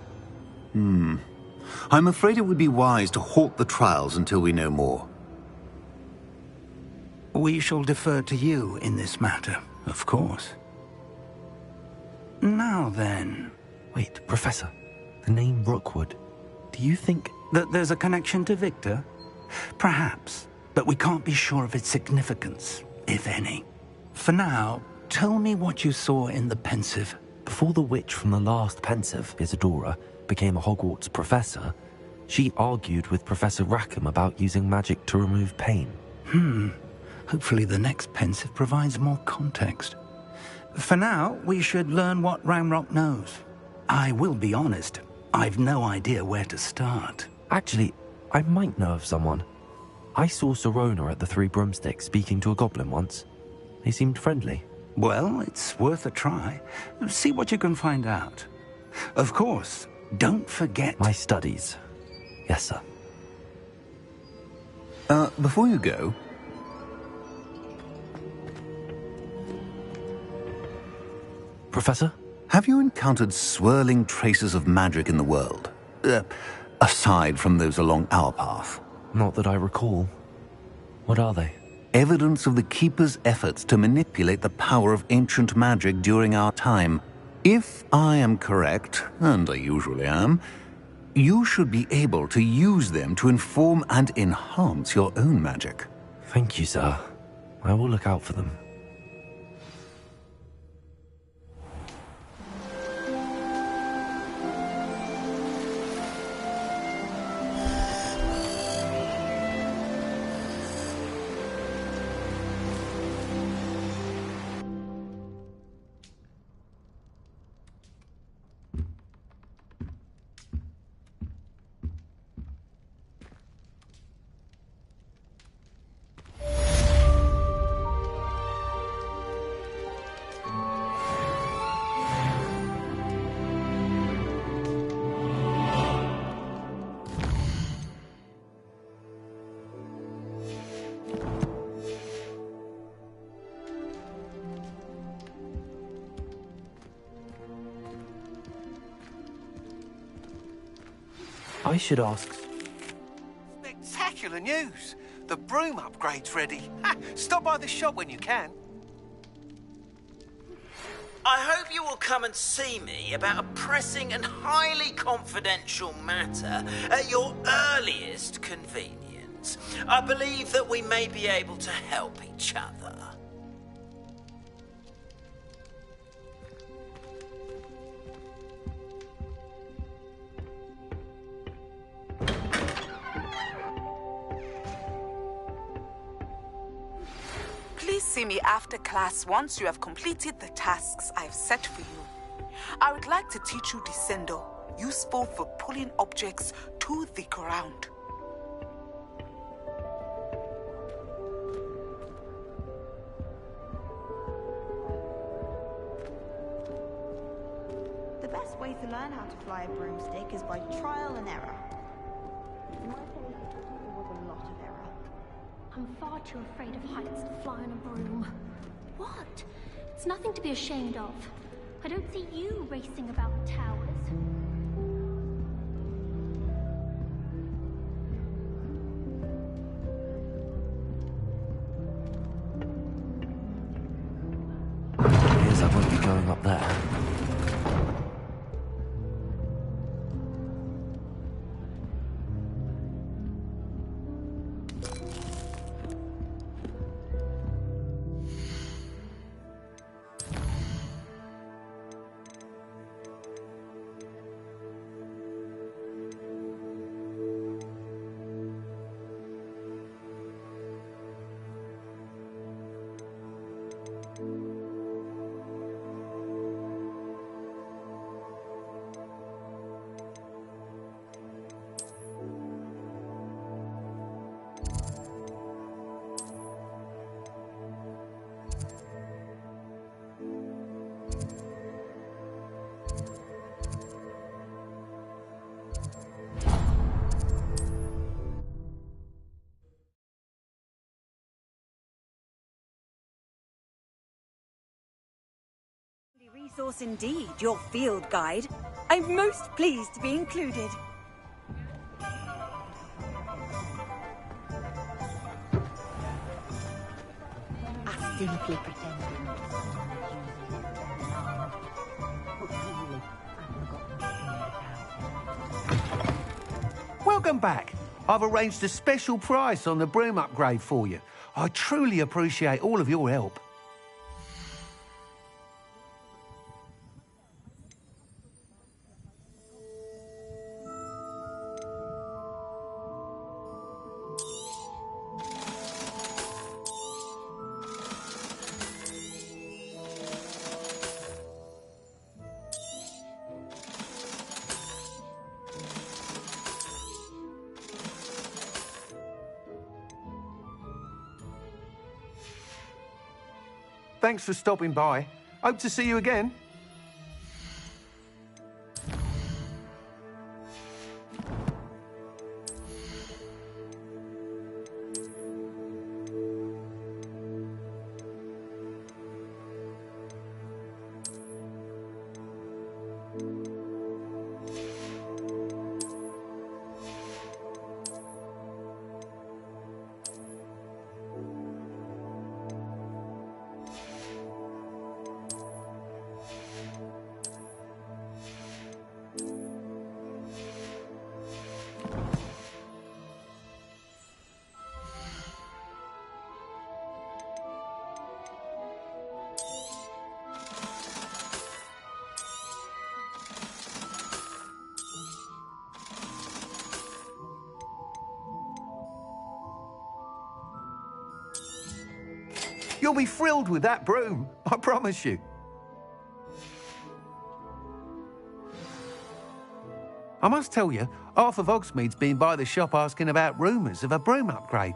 I'm afraid it would be wise to halt the trials until we know more. We shall defer to you in this matter, of course. Now then... Wait, Professor. The name Rookwood. Do you think... that there's a connection to Victor? Perhaps, but we can't be sure of its significance, if any. For now, tell me what you saw in the Pensive. Before the witch from the last Pensive, Isadora, became a Hogwarts professor, she argued with Professor Rackham about using magic to remove pain. Hopefully the next Pensive provides more context. For now, we should learn what Ramrock knows. I will be honest, I've no idea where to start. Actually, I might know of someone. I saw Serona at the Three Broomsticks speaking to a goblin once. They seemed friendly. Well, it's worth a try. See what you can find out. Of course, don't forget... My studies. Yes, sir. Before you go... Professor? Have you encountered swirling traces of magic in the world? Aside from those along our path? Not that I recall. What are they? Evidence of the Keeper's efforts to manipulate the power of ancient magic during our time. If I am correct, and I usually am, you should be able to use them to inform and enhance your own magic. Thank you, sir. I will look out for them. I should ask. Spectacular news! The broom upgrade's ready. Ha, stop by the shop when you can. I hope you will come and see me about a pressing and highly confidential matter at your earliest convenience. I believe that we may be able to help each other. Please see me after class once you have completed the tasks I've set for you. I would like to teach you Descendo, useful for pulling objects to the ground. The best way to learn how to fly a broomstick is by trial and error. In my case, it was a lot of error. I'm far too afraid of heights to fly on a broom. What? It's nothing to be ashamed of. I don't see you racing about the towers. Appears I won't be going up there. Resource indeed, your field guide. I'm most pleased to be included. I simply pretended. Welcome back. I've arranged a special price on the broom upgrade for you. I truly appreciate all of your help. Thanks for stopping by. Hope to see you again. You'll be thrilled with that broom, I promise you. I must tell you, half of Hogsmeade's been by the shop asking about rumours of a broom upgrade.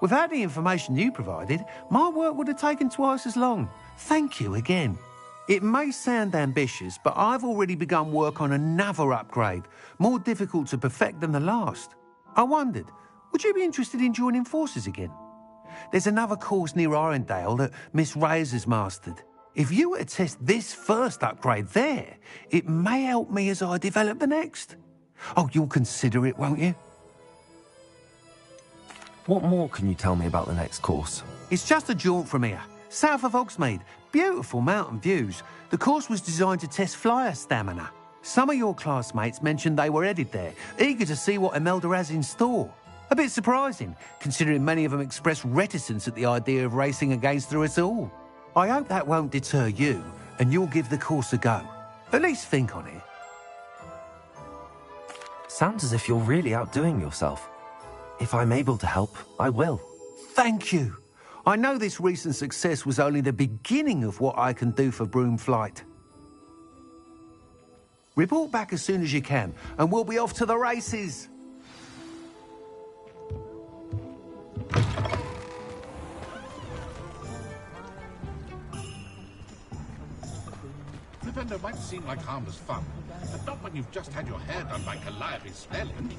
Without the information you provided, my work would have taken twice as long. Thank you again. It may sound ambitious, but I've already begun work on another upgrade, more difficult to perfect than the last. I wondered, would you be interested in joining forces again? There's another course near Irondale that Miss Reyes has mastered. If you were to test this first upgrade there, it may help me as I develop the next. Oh, you'll consider it, won't you? What more can you tell me about the next course? It's just a jaunt from here, south of Hogsmeade. Beautiful mountain views. The course was designed to test flyer stamina. Some of your classmates mentioned they were headed there, eager to see what Imelda has in store. A bit surprising, considering many of them expressed reticence at the idea of racing against her at all. I hope that won't deter you, and you'll give the course a go. At least think on it. Sounds as if you're really outdoing yourself. If I'm able to help, I will. Thank you. I know this recent success was only the beginning of what I can do for broom flight. Report back as soon as you can, and we'll be off to the races. Lavender might seem like harmless fun, but not when you've just had your hair done by Calliope Snelling.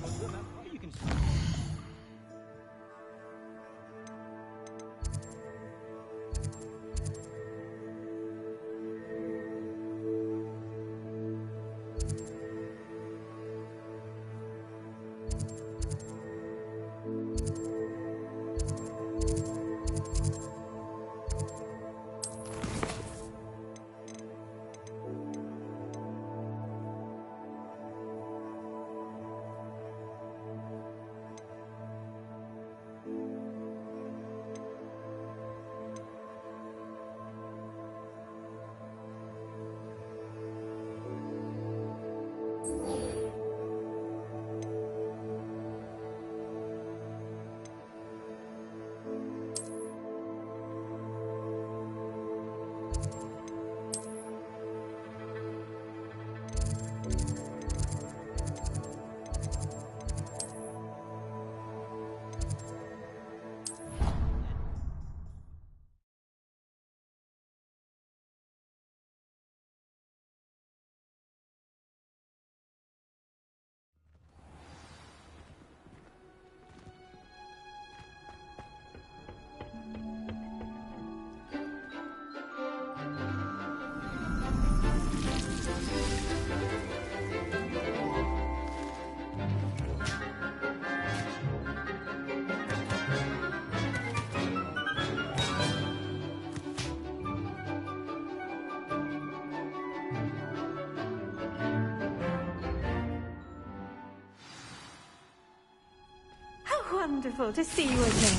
Wonderful to see you again.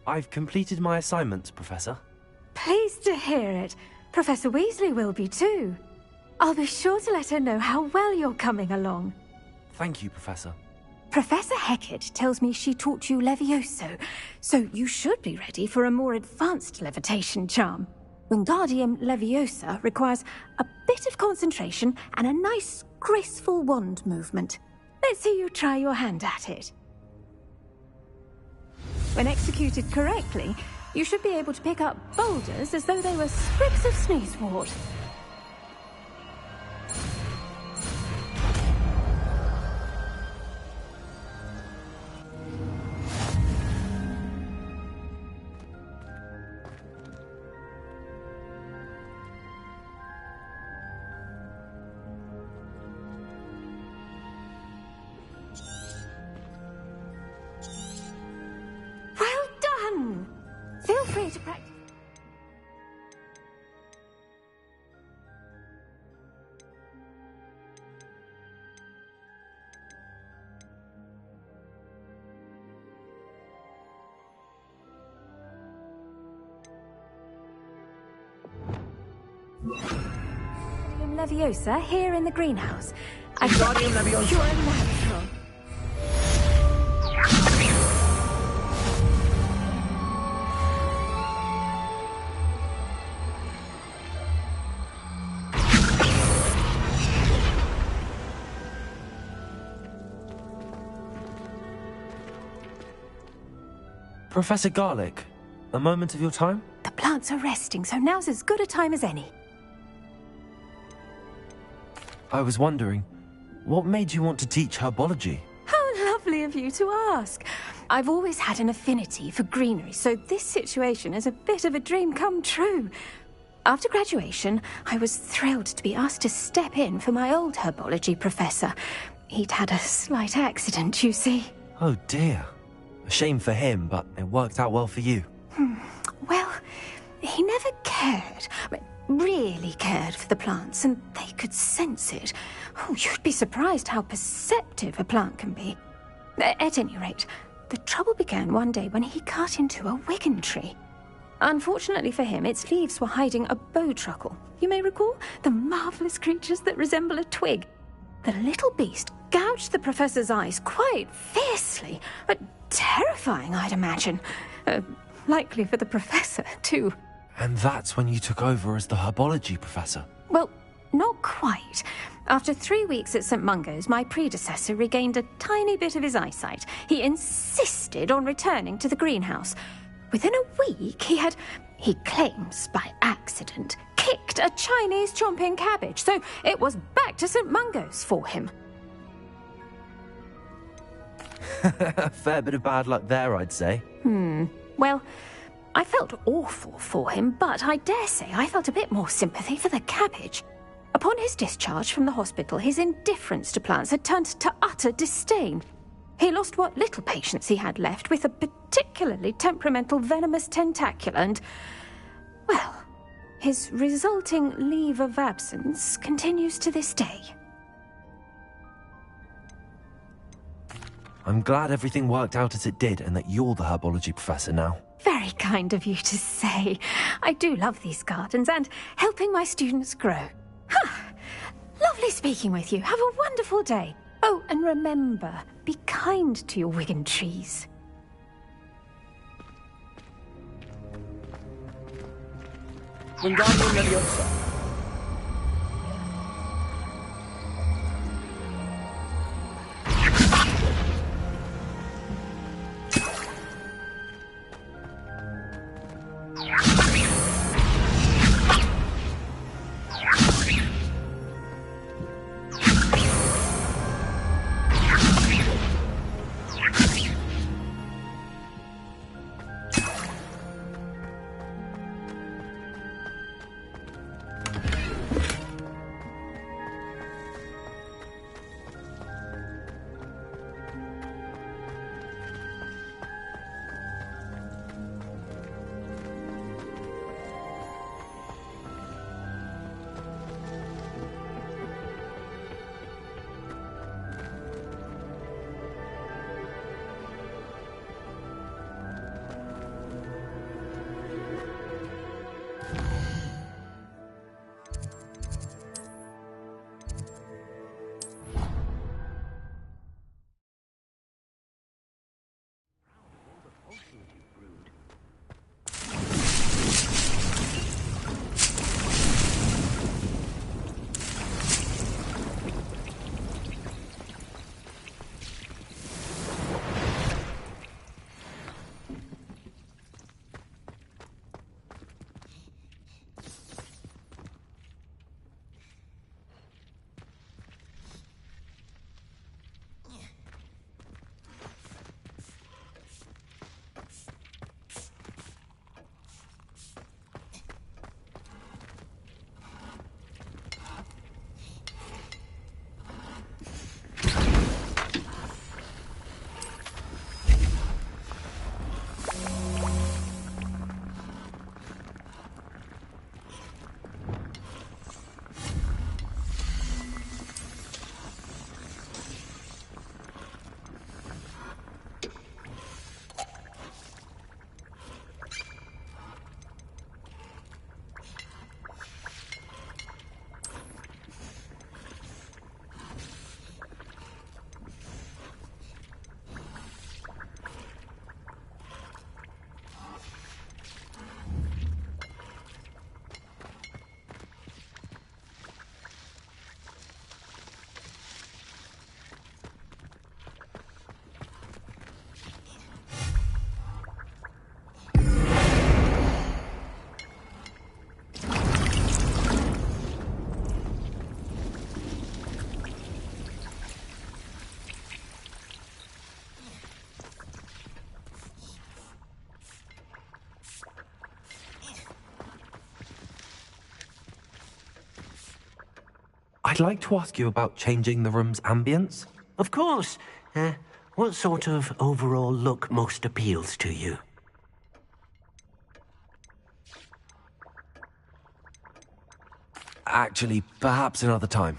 I've completed my assignments, Professor. Pleased to hear it. Professor Weasley will be too. I'll be sure to let her know how well you're coming along. Thank you, Professor. Professor Hecat tells me she taught you Levioso, so you should be ready for a more advanced levitation charm. Wingardium Leviosa requires a bit of concentration and a nice, graceful wand movement. Let's see you try your hand at it. When executed correctly, you should be able to pick up boulders as though they were sprigs of sneezewort. Feel free to practice. Leviosa here in the greenhouse. Wingardium Leviosa. You're a natural. Professor Garlic, a moment of your time? The plants are resting, so now's as good a time as any. I was wondering, what made you want to teach herbology? How lovely of you to ask. I've always had an affinity for greenery, so this situation is a bit of a dream come true. After graduation, I was thrilled to be asked to step in for my old herbology professor. He'd had a slight accident, you see. Oh dear. A shame for him, but it worked out well for you. Well, he never cared, really cared for the plants, and they could sense it. Oh, you'd be surprised how perceptive a plant can be. At any rate, the trouble began one day when he cut into a wigan tree. Unfortunately for him, its leaves were hiding a bowtruckle. You may recall the marvellous creatures that resemble a twig. The little beast gouged the professor's eyes quite fiercely. Terrifying, I'd imagine. Likely for the professor, too. And that's when you took over as the herbology professor? Well, not quite. After 3 weeks at St. Mungo's, my predecessor regained a tiny bit of his eyesight. He insisted on returning to the greenhouse. Within a week, he claims by accident, kicked a Chinese chomping cabbage, so it was back to St. Mungo's for him. A fair bit of bad luck there, I'd say. Well, I felt awful for him, but I dare say I felt a bit more sympathy for the cabbage. Upon his discharge from the hospital, his indifference to plants had turned to utter disdain. He lost what little patience he had left with a particularly temperamental venomous tentacula and, well, his resulting leave of absence continues to this day. I'm glad everything worked out as it did and that you're the herbology professor now. Very kind of you to say. I do love these gardens and helping my students grow. Lovely speaking with you. Have a wonderful day. Oh, and remember, be kind to your wigan trees. Wingardium Leviosa. like to ask you about changing the room's ambience. Of course. What sort of overall look most appeals to you? Actually, perhaps another time.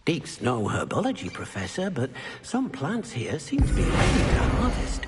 Deep's no herbology professor, but some plants here seem to be ready to harvest.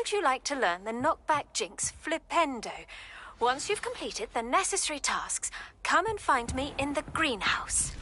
would you like to learn the knockback jinx flipendo? Once you've completed the necessary tasks, come and find me in the greenhouse.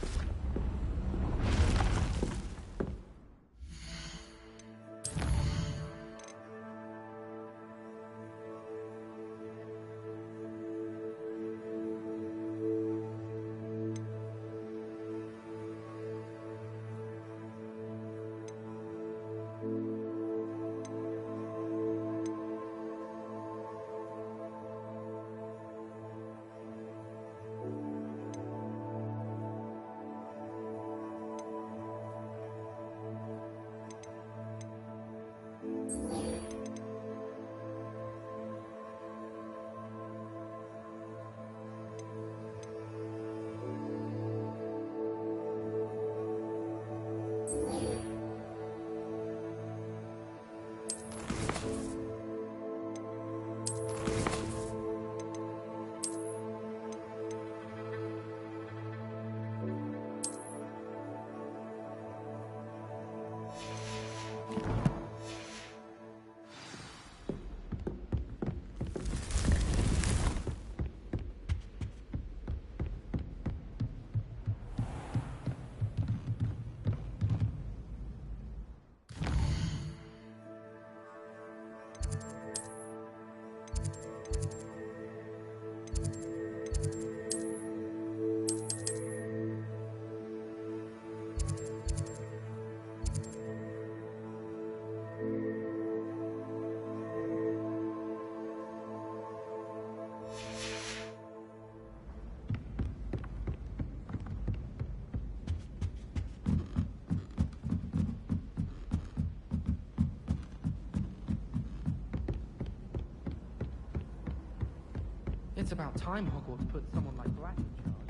It's about time Hogwarts put someone like Black in charge.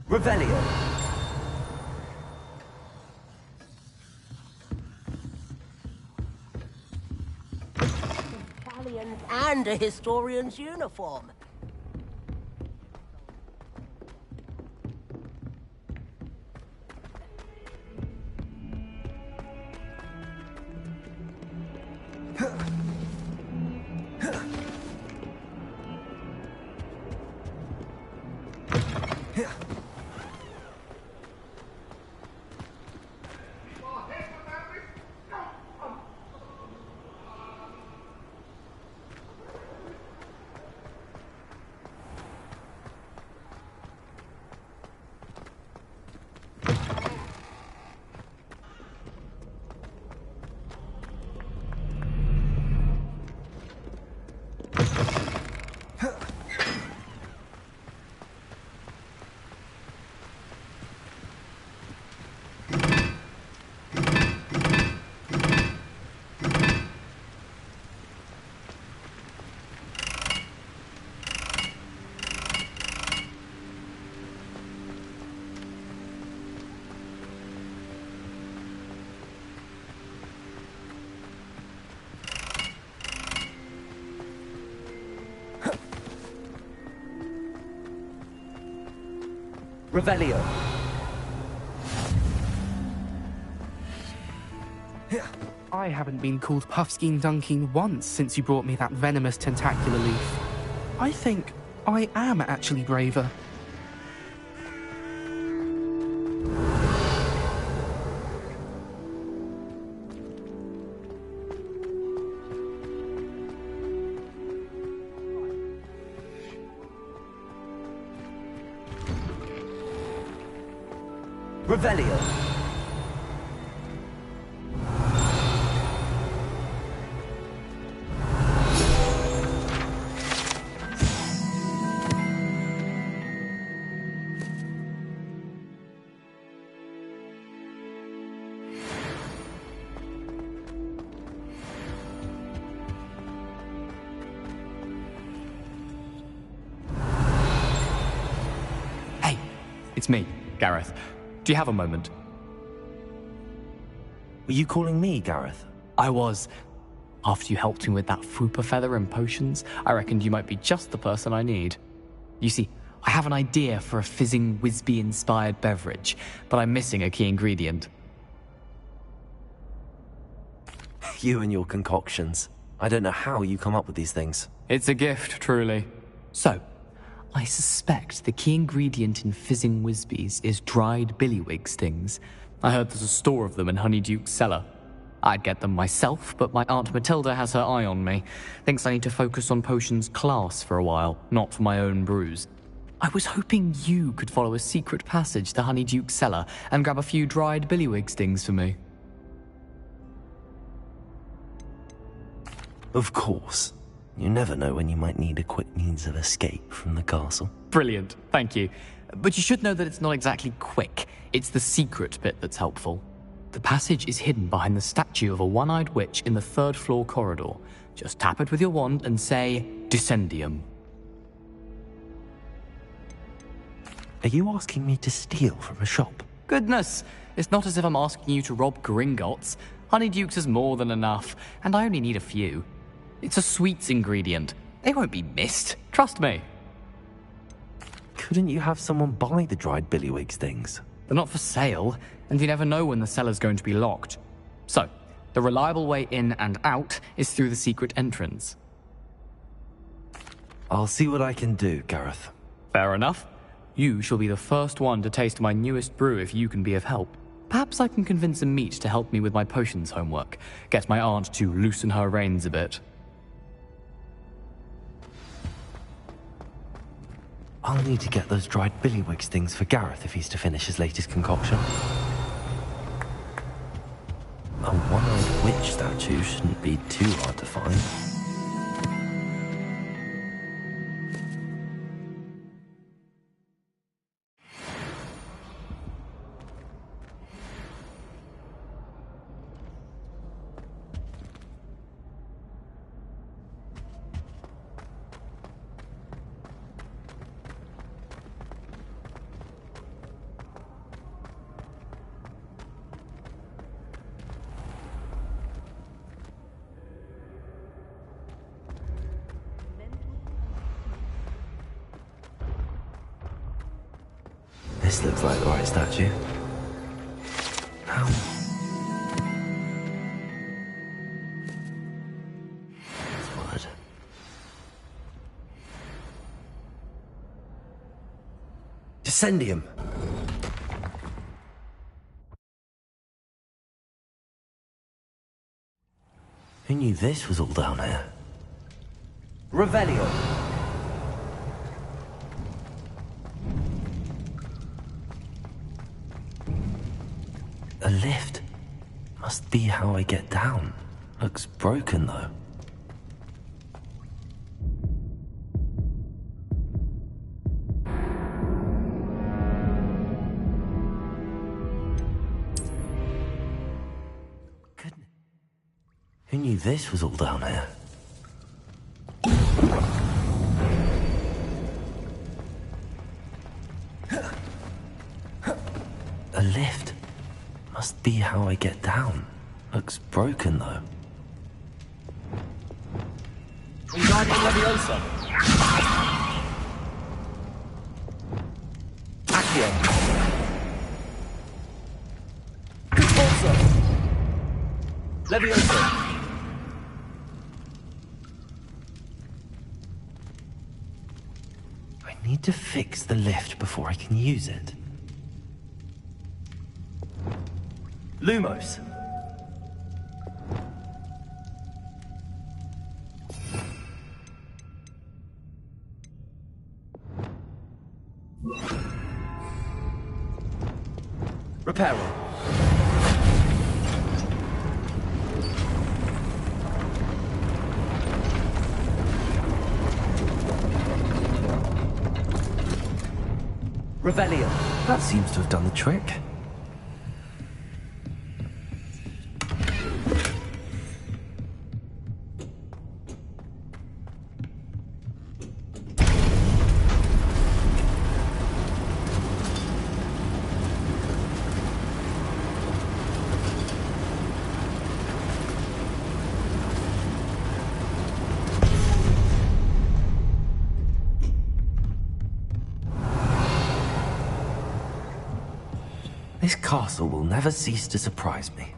Revelio. Italians and a historian's uniform. Revelio. I haven't been called Puffskein Dunking once since you brought me that venomous tentacular leaf. I think I am actually braver. Revelio. Hey, it's me, Gareth. Do you have a moment? Were you calling me, Gareth? I was. After you helped me with that Fupa feather and potions, I reckoned you might be just the person I need. You see, I have an idea for a fizzing Whizbee-inspired beverage, but I'm missing a key ingredient. You and your concoctions. I don't know how you come up with these things. It's a gift, truly. So, I suspect the key ingredient in fizzing Whizbees is dried billywig stings. I heard there's a store of them in Honeyduke's cellar. I'd get them myself, but my Aunt Matilda has her eye on me. Thinks I need to focus on potions class for a while, not for my own brews. I was hoping you could follow a secret passage to Honeyduke's cellar and grab a few dried billywig stings for me. Of course. You never know when you might need a quick means of escape from the castle. Brilliant, thank you. But you should know that it's not exactly quick. It's the secret bit that's helpful. The passage is hidden behind the statue of a one-eyed witch in the third-floor corridor. Just tap it with your wand and say, Descendium. Are you asking me to steal from a shop? Goodness, it's not as if I'm asking you to rob Gringotts. Honeyduke's is more than enough, and I only need a few. It's a sweets ingredient. They won't be missed. Trust me. Couldn't you have someone buy the dried billywig stings? They're not for sale, and you never know when the cellar's going to be locked. So, the reliable way in and out is through the secret entrance. I'll see what I can do, Gareth. Fair enough. You shall be the first one to taste my newest brew if you can be of help. Perhaps I can convince a meat to help me with my potions homework. Get my aunt to loosen her reins a bit. I'll need to get those dried billywig stings for Gareth if he's to finish his latest concoction. A one-eyed witch statue shouldn't be too hard to find. This looks like the right statue. Ow. Word. Descendium. Who knew this was all down here? Revelio. A lift. Must be how I get down. Looks broken, though. Goodness. Who knew this was all down here? A lift. Must be how I get down. Looks broken, though. Wingardium Leviosa. Accio. Expulso. Leviosa. I need to fix the lift before I can use it. Lumos. Reparo. Revelio. That seems to have done the trick. castle will never cease to surprise me.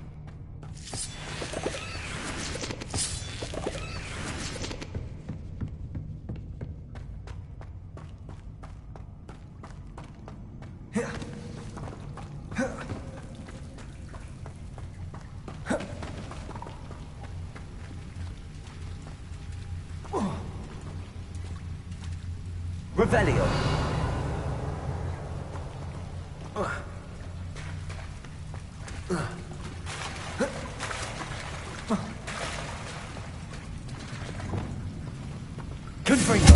Revelio. Confringo.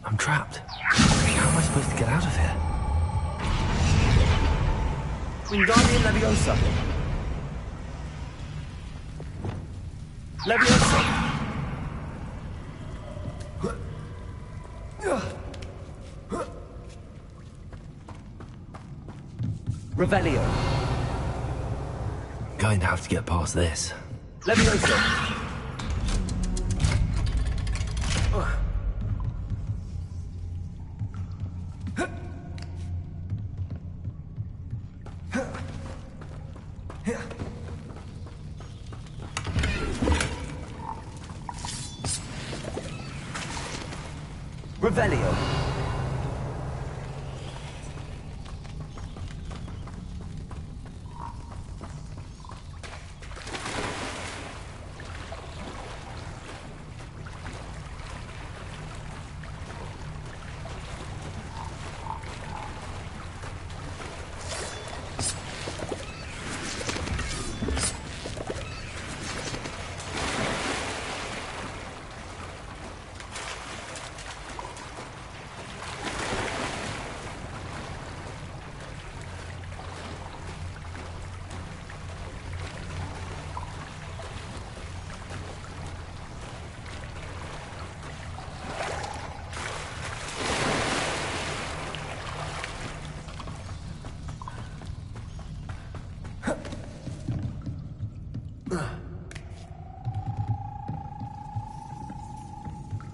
I'm trapped. How am I supposed to get out of here? Wingardium Leviosa. Leviosa. Revelio. Going to have to get past this. Leviosa. Revelio.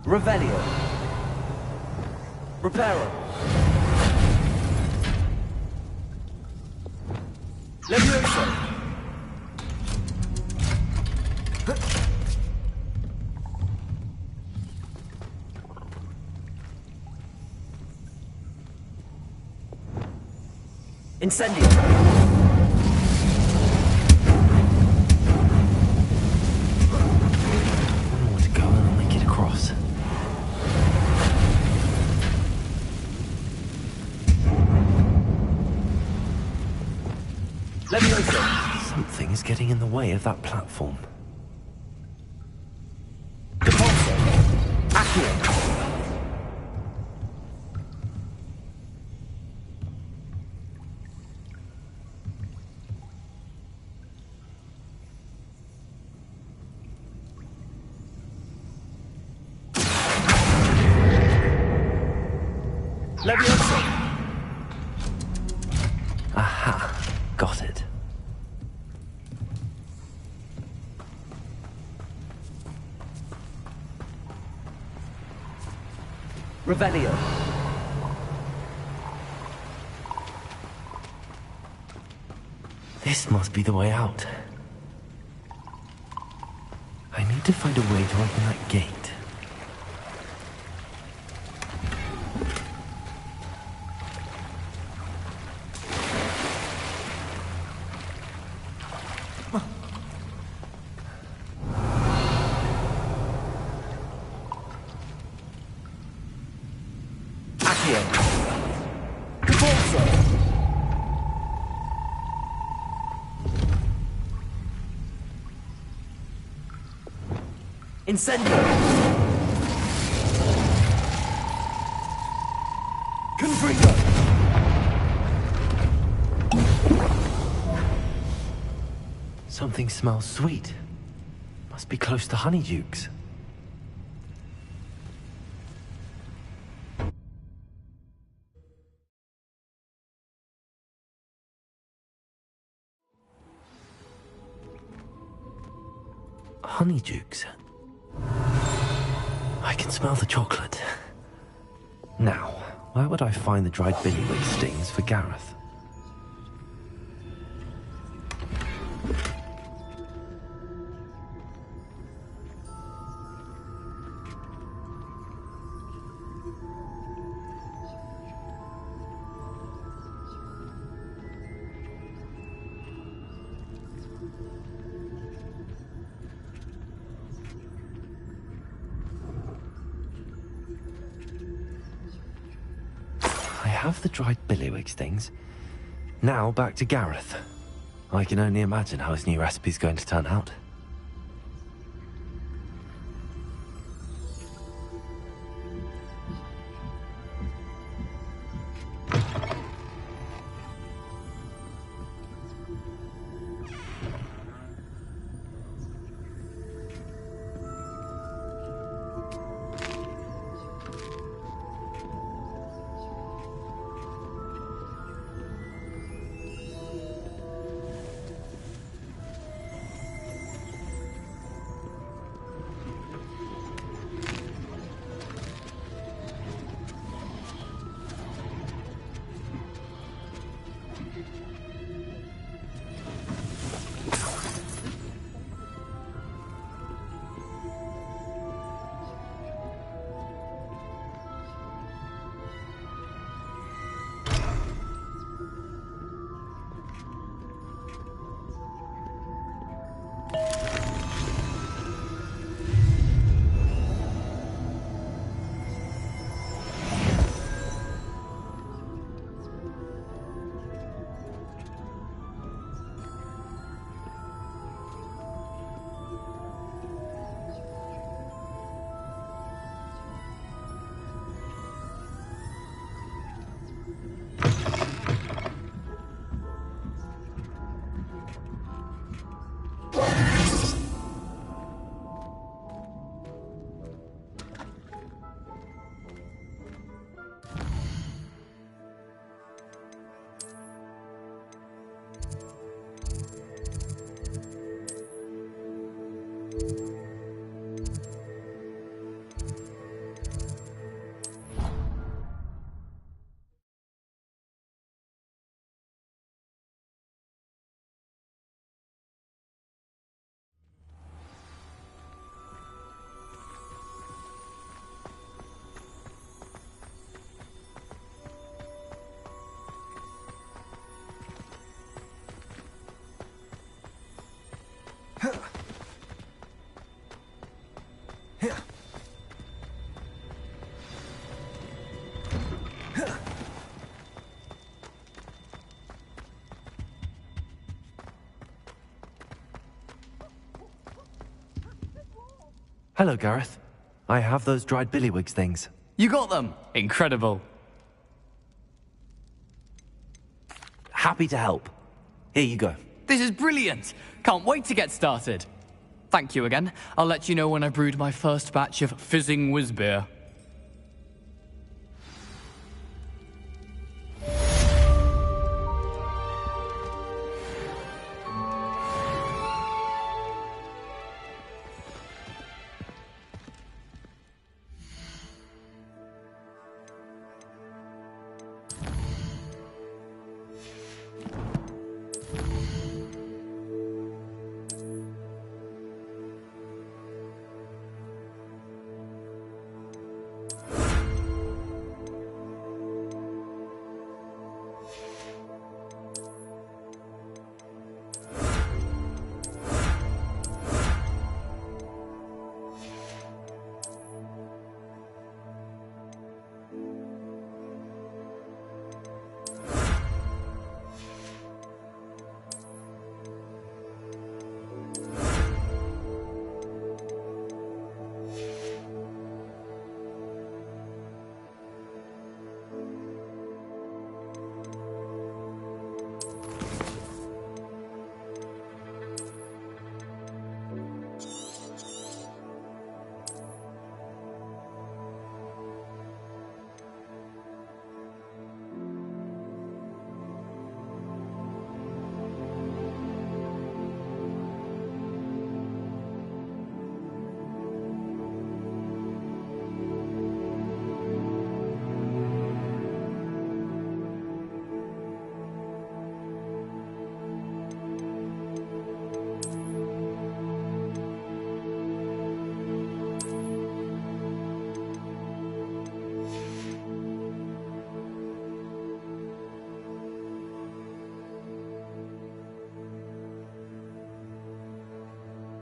Revelio. Reparo. Leviosa. Incendio. One more to go and I'll make it across. Leviosa. Something is getting in the way of that platform. Depulso. Accio. Leviosa. Aha. Got it. Revelio. This must be the way out. I need to find a way to open that gate. Incendio! Confringo! Something smells sweet. Must be close to Honeydukes. Honeydukes. I can smell the chocolate. Now, where would I find the dried billywig stings for Gareth? I have the dried billywig stings. Now back to Gareth. I can only imagine how his new recipe's going to turn out. Hello, Gareth. I have those dried billywig things. You got them! Incredible. Happy to help. Here you go. This is brilliant! Can't wait to get started. Thank you again. I'll let you know when I brewed my first batch of fizzing whizbeer.